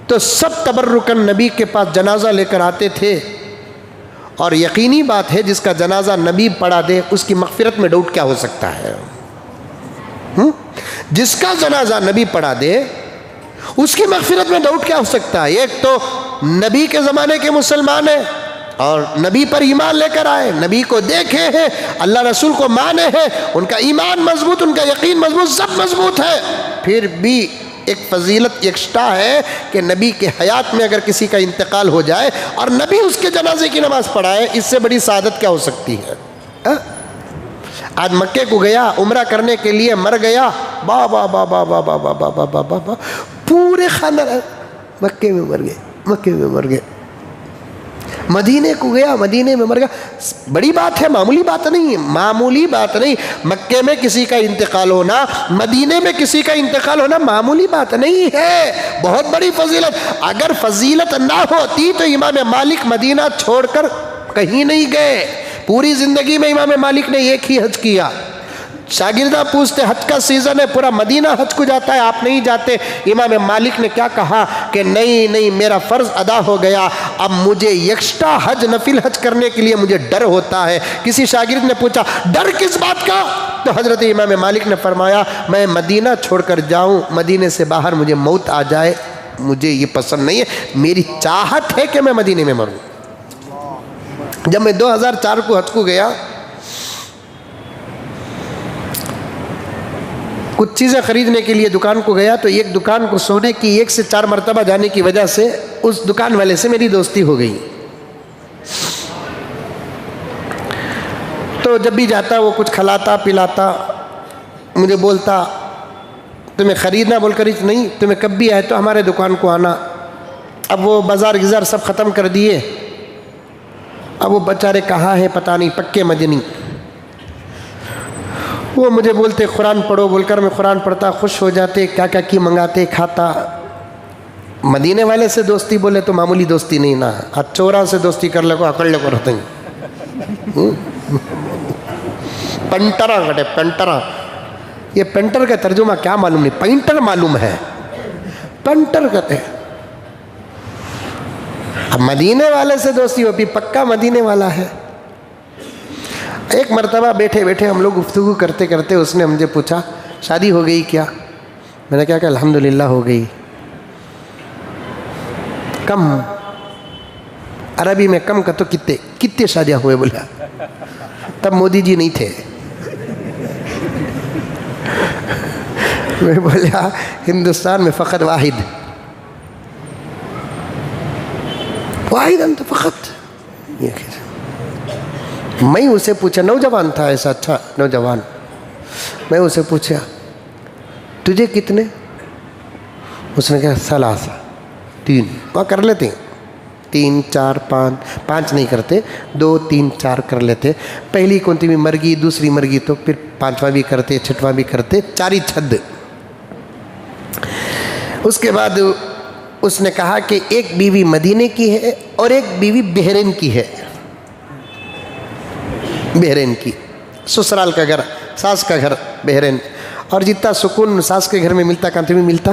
تو سب تبرکن نبی کے پاس جنازہ لے کر آتے تھے، اور یقینی بات ہے جس کا جنازہ نبی پڑھا دے اس کی مغفرت میں ڈاؤٹ کیا ہو سکتا ہے؟ جس کا جنازہ نبی پڑھا دے اس کی مغفرت میں ڈاؤٹ کیا ہو سکتا ہے؟ ایک تو نبی کے زمانے کے مسلمان ہیں اور نبی پر ایمان لے کر آئے، نبی کو دیکھے ہیں، اللہ رسول کو مانے ہیں، ان کا ایمان مضبوط، ان کا یقین مضبوط، سب مضبوط ہے، پھر بھی ایک فضیلت ایکسٹرا ہے کہ نبی کے حیات میں اگر کسی کا انتقال ہو جائے اور نبی اس کے جنازے کی نماز پڑھائے، اس سے بڑی سعادت کیا ہو سکتی ہے؟ آج مکے کو گیا عمرہ کرنے کے لیے، مر گیا، بابا بابا بابا بابا بابا بابا پورے خاندان مکے میں مر گئے، مکے میں مر گئے۔ مدینے کو گیا، مدینے میں مر گیا. بڑی بات ہے، معمولی بات نہیں ہے، معمولی بات نہیں. مکے میں کسی کا انتقال ہونا، مدینے میں کسی کا انتقال ہونا معمولی بات نہیں ہے، بہت بڑی فضیلت. اگر فضیلت نہ ہوتی تو امام مالک مدینہ چھوڑ کر کہیں نہیں گئے. پوری زندگی میں امام مالک نے ایک ہی حج کیا. شاگردہ پوچھتے حج کا سیزن ہے، پورا مدینہ حج کو جاتا ہے، آپ نہیں جاتے. امام مالک نے کیا کہا کہ نہیں میرا فرض ادا ہو گیا، اب مجھے یکشٹا حج نفل حج کرنے کے لیے مجھے ڈر ہوتا ہے. کسی شاگرد نے پوچھا ڈر کس بات کا؟ تو حضرت امام مالک نے فرمایا میں مدینہ چھوڑ کر جاؤں، مدینے سے باہر مجھے موت آ جائے، مجھے یہ پسند نہیں ہے. میری چاہت ہے کہ میں مدینے میں مروں. جب میں 2004 کو حج کو گیا، کچھ چیزیں خریدنے کے لیے دکان کو گیا، تو ایک دکان کو سونے کی 1 سے 4 مرتبہ جانے کی وجہ سے اس دکان والے سے میری دوستی ہو گئی. تو جب بھی جاتا وہ کچھ کھلاتا پلاتا، مجھے بولتا تمہیں خریدنا، بول کر نہیں تمہیں کب بھی آئے تو ہمارے دکان کو آنا. اب وہ بازار گزار سب ختم کر دیے، اب وہ بیچارے کہاں ہیں پتہ نہیں، پکے مدنی. وہ مجھے بولتے قرآن پڑھو، بول کر میں قرآن پڑھتا، خوش ہو جاتے، کیا کیا کی منگاتے، کھاتا. مدینے والے سے دوستی بولے تو معمولی دوستی نہیں نا، چورا سے دوستی کر لے کو اکڑ لے کو رہتے ہیں. پنٹرا گٹے پنٹرا، یہ پینٹر کا ترجمہ کیا معلوم نہیں، پینٹر معلوم ہے، پینٹر کہتے ہیں. اب مدینے والے سے دوستی ہو بھی پکا مدینے والا ہے. ایک مرتبہ بیٹھے بیٹھے ہم لوگ گفتگو کرتے کرتے اس نے مجھے پوچھا شادی ہو گئی کیا؟ میں نے کہا کہ الحمدللہ ہو گئی. کم عربی میں کم کا تو کتنے شادیاں ہوئے بولا. تب مودی جی نہیں تھے. میں بولا ہندوستان میں فقط واحد انت فقط. میں اسے پوچھا، نوجوان تھا ایسا اچھا نوجوان، میں اسے پوچھا تجھے کتنے؟ اس نے کہا 3. وہاں کر لیتے ہیں 3 4 5 نہیں کرتے، 2 3 4 کر لیتے. پہلی کونتی بھی مر گئی، دوسری مر گئی تو پھر 5واں بھی کرتے، 6واں بھی کرتے، 4 ہی چھد. اس کے بعد اس نے کہا کہ ایک بیوی مدینے کی ہے اور ایک بیوی بحرین کی ہے. بحرین کی سسرال کا گھر، ساس کا گھر بحرین. اور جتنا سکون ساس کے گھر میں ملتا کہاں بھی ملتا،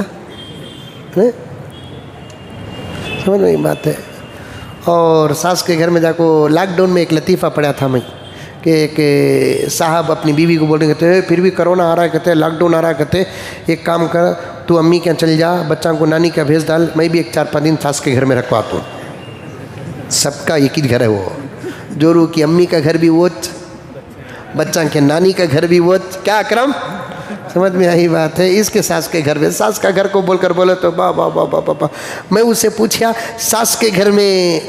سمجھ میں بات ہے. اور ساس کے گھر میں جا کو لاک ڈاؤن میں ایک لطیفہ پڑھا تھا میں کہ صاحب اپنی بیوی کو بول رہے کہتے پھر بھی کرونا آ رہا ہے، کہتے لاک ڈاؤن آ رہا ہے، کہتے ایک کام کر تو امی کے چل جا، بچوں کو نانی کا بھیج ڈال، میں بھی ایک 4 5 دن ساس کے گھر میں رکھواتا ہوں. سب کا ایک ہی گھر ہے، وہ جورو کی امی کا گھر بھی وہ، بچہ کے نانی کا گھر بھی وہ. کیا اکرم سمجھ میں آئی بات ہے. اس کے ساس کے گھر میں، ساس کا گھر کو بول کر بولے تو با با با با با. میں اس سے پوچھا ساس کے گھر میں،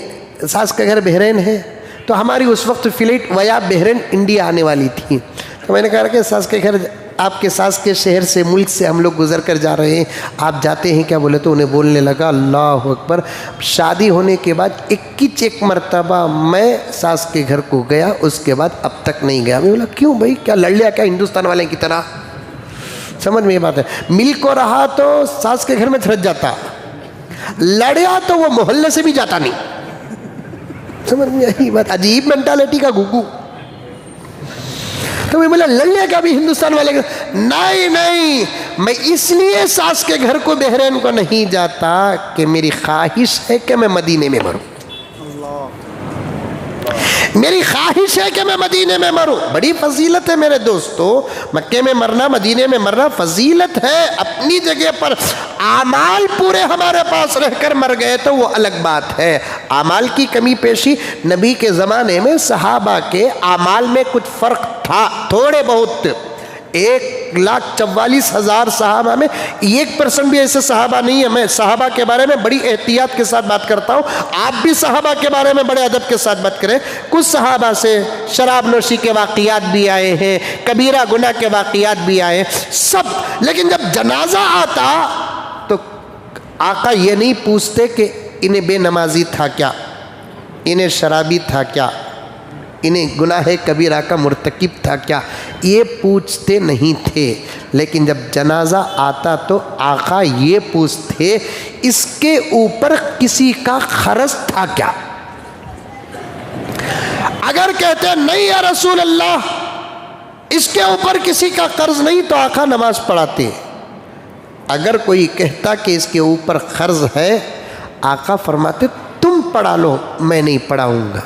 ساس کا گھر بحرین ہے، تو ہماری اس وقت فلائٹ ویا بحرین انڈیا آنے والی تھی. تو میں نے کہا کہ ساس کے گھر، آپ کے ساس کے شہر سے، ملک سے ہم لوگ گزر کر جا رہے ہیں، آپ جاتے ہیں کیا؟ بولے تو انہیں بولنے لگا اللہ اکبر. شادی ہونے کے بعد 21 مرتبہ میں ساس کے گھر کو گیا، اس کے بعد اب تک نہیں گیا. میں بولا کیوں بھائی، کیا لڑ لیا کیا ہندوستان والے کی طرح؟ سمجھ میں یہ بات ہے. مل کو رہا تو ساس کے گھر میں تھرج جاتا، لڑیا تو وہ محلے سے بھی جاتا نہیں. سمجھ میں یہی بات، عجیب مینٹالٹی کا گھگو. تو میں بولا لڑنے کا بھی ہندوستان والے نہیں، میں اس لیے ساس کے گھر کو بحرین کو نہیں جاتا کہ میری خواہش ہے کہ میں مدینے میں مروں. میری خواہش ہے کہ میں مدینے میں مروں. بڑی فضیلت ہے میرے دوستو، مکے میں مرنا، مدینے میں مرنا فضیلت ہے اپنی جگہ پر. اعمال پورے ہمارے پاس رہ کر مر گئے تو وہ الگ بات ہے. اعمال کی کمی پیشی، نبی کے زمانے میں صحابہ کے اعمال میں کچھ فرق تھا تھوڑے بہت. 1,44,000 صحابہ میں 1% بھی ایسے صحابہ نہیں ہے. میں صحابہ کے بارے میں بڑی احتیاط کے ساتھ بات کرتا ہوں، آپ بھی صحابہ کے بارے میں بڑے ادب کے ساتھ بات کریں. کچھ صحابہ سے شراب نوشی کے واقعات بھی آئے ہیں، کبیرہ گناہ کے واقعات بھی آئے سب. لیکن جب جنازہ آتا تو آقا یہ نہیں پوچھتے کہ انہیں بے نمازی تھا کیا، انہیں شرابی تھا کیا، انہیں گناہ کبیرہ کا مرتکب تھا کیا، یہ پوچھتے نہیں تھے۔ لیکن جب جنازہ آتا تو آقا یہ پوچھتے اس کے اوپر کسی کا قرض تھا کیا؟ اگر کہتے نہیں یا رسول اللہ اس کے اوپر کسی کا قرض نہیں تو آقا نماز پڑھاتے۔ اگر کوئی کہتا کہ اس کے اوپر قرض ہے، آقا فرماتے تم پڑھا لو، میں نہیں پڑھاؤں گا۔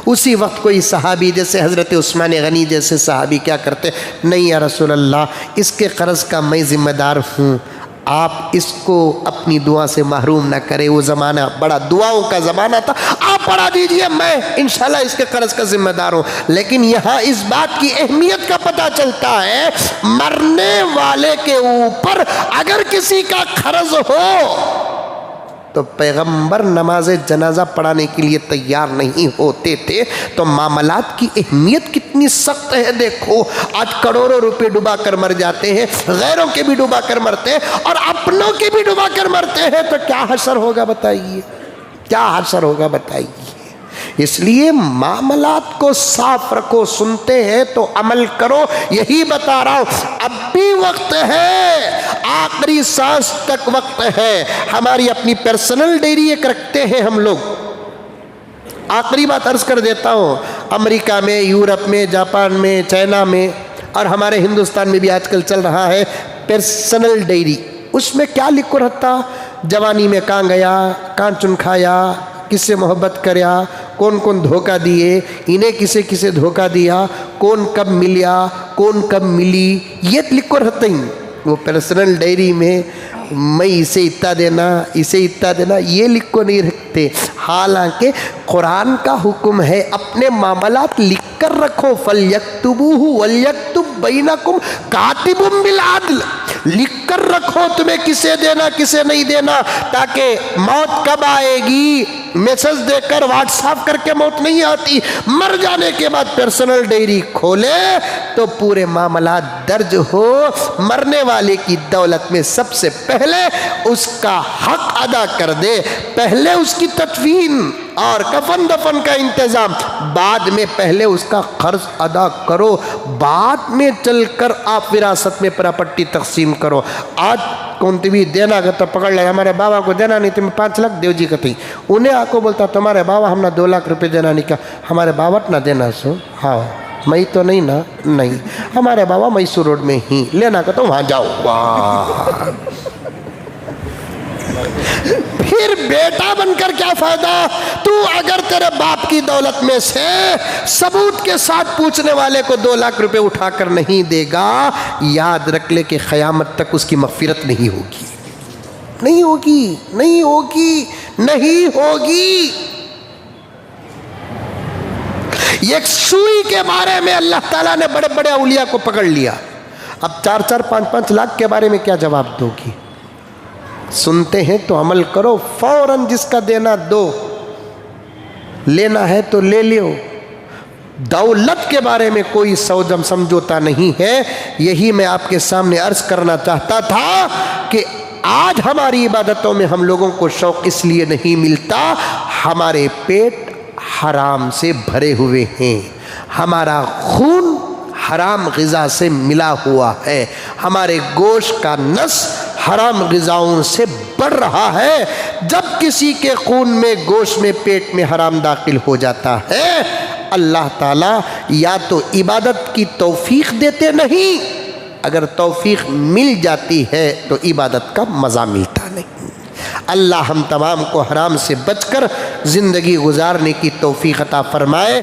اسی وقت کوئی صحابی جیسے حضرت عثمان غنی جیسے صحابی کیا کرتے، نہیں یا رسول اللہ اس کے قرض کا میں ذمہ دار ہوں، آپ اس کو اپنی دعا سے محروم نہ کرے، وہ زمانہ بڑا دعاؤں کا زمانہ تھا، آپ پڑھا دیجئے، میں انشاءاللہ اس کے قرض کا ذمہ دار ہوں۔ لیکن یہاں اس بات کی اہمیت کا پتہ چلتا ہے، مرنے والے کے اوپر اگر کسی کا قرض ہو تو پیغمبر نماز جنازہ پڑھانے کے لیے تیار نہیں ہوتے تھے۔ تو معاملات کی اہمیت کتنی سخت ہے دیکھو، آج کروڑوں روپے ڈبا کر مر جاتے ہیں، غیروں کے بھی ڈبا کر مرتے ہیں اور اپنوں کے بھی ڈبا کر مرتے ہیں، تو کیا حشر ہوگا بتائیے، کیا حشر ہوگا بتائیے۔ اس لیے معاملات کو صاف رکھو، سنتے ہیں تو عمل کرو، یہی بتا رہا ہوں، اب بھی وقت ہے، آخری سانس تک وقت ہے۔ ہماری اپنی پرسنل ڈیری ایک رکھتے ہیں ہم لوگ۔ آخری بات عرض کر دیتا ہوں، امریکہ میں، یورپ میں، جاپان میں، چائنا میں اور ہمارے ہندوستان میں بھی آج کل چل رہا ہے پرسنل ڈیری۔ اس میں کیا لکھو رہتا، جوانی میں کہاں گیا، کہاں چن کھایا، کس سے محبت کریا، کون کون دھوکہ دیے، انہیں کسے کسے دھوکہ دیا، کون کب ملیا، کون کب ملی، یہ لکھو رہتا ہی۔ وہ پرسنل ڈائری میں میں اسے اتنا دینا، اسے اتنا دینا، یہ لکھ کو نہیں رکھتے۔ حالانکہ قرآن کا حکم ہے اپنے معاملات لکھ کر رکھو، فَلْيَكْتُبُوهُ وَلْيَكْتُبْ بَيْنَكُمْ كَاتِبٌ بِالْعَدْلِ، لکھ کر رکھو تمہیں کسے دینا کسے نہیں دینا، تاکہ موت کب آئے گی میسج دے کر واٹس ایپ کر کے موت نہیں آتی، مر جانے کے بعد پرسنل ڈائری کھولے تو پورے معاملات درج ہو۔ مرنے والے کی دولت میں سب سے پہلے اس کا حق ادا کر دے، پہلے اس کی تدفین اور کفن دفن کا انتظام، بعد میں پہلے اس کا قرض ادا کرو، بعد میں چل کر آپ وراثت میں پراپرٹی تقسیم کرو۔ آج کون بھی دینا گا تو پکڑ لے، ہمارے بابا کو دینا نہیں تمہیں 5 لاکھ دیو جی کا تھی، انہیں آ کو بولتا تمہارے بابا ہم نے 2 لاکھ روپے دینا نہیں، کہا ہمارے بابا نہ دینا سو، ہاں میں تو نہیں نا، نہیں ہمارے بابا میسور روڈ میں ہی لینا کا تو وہاں جاؤ۔ واہ، پھر بیٹا بن کر کیا فائدہ؟ تو اگر تیرے باپ کی دولت میں سے ثبوت کے ساتھ پوچھنے والے کو 2 لاکھ روپے اٹھا کر نہیں دے گا، یاد رکھ لے کہ قیامت تک اس کی مغفرت نہیں ہوگی، نہیں ہوگی، نہیں ہوگی، نہیں ہوگی۔ ایک سوئی کے بارے میں اللہ تعالیٰ نے بڑے بڑے اولیاء کو پکڑ لیا، اب 4-4 5-5 لاکھ کے بارے میں کیا جواب دو گی؟ سنتے ہیں تو عمل کرو، فوراً جس کا دینا دو، لینا ہے تو لے لیو۔ دولت کے بارے میں کوئی سمجھوتا نہیں ہے۔ یہی میں آپ کے سامنے عرض کرنا چاہتا تھا کہ آج ہماری عبادتوں میں ہم لوگوں کو شوق اس لیے نہیں ملتا، ہمارے پیٹ حرام سے بھرے ہوئے ہیں، ہمارا خون حرام غذا سے ملا ہوا ہے، ہمارے گوشت کا نس حرام غذاؤں سے بڑھ رہا ہے۔ جب کسی کے خون میں، گوشت میں، پیٹ میں حرام داخل ہو جاتا ہے، اللہ تعالیٰ یا تو عبادت کی توفیق دیتے نہیں، اگر توفیق مل جاتی ہے تو عبادت کا مزہ ملتا نہیں۔ اللہ ہم تمام کو حرام سے بچ کر زندگی گزارنے کی توفیق عطا فرمائے۔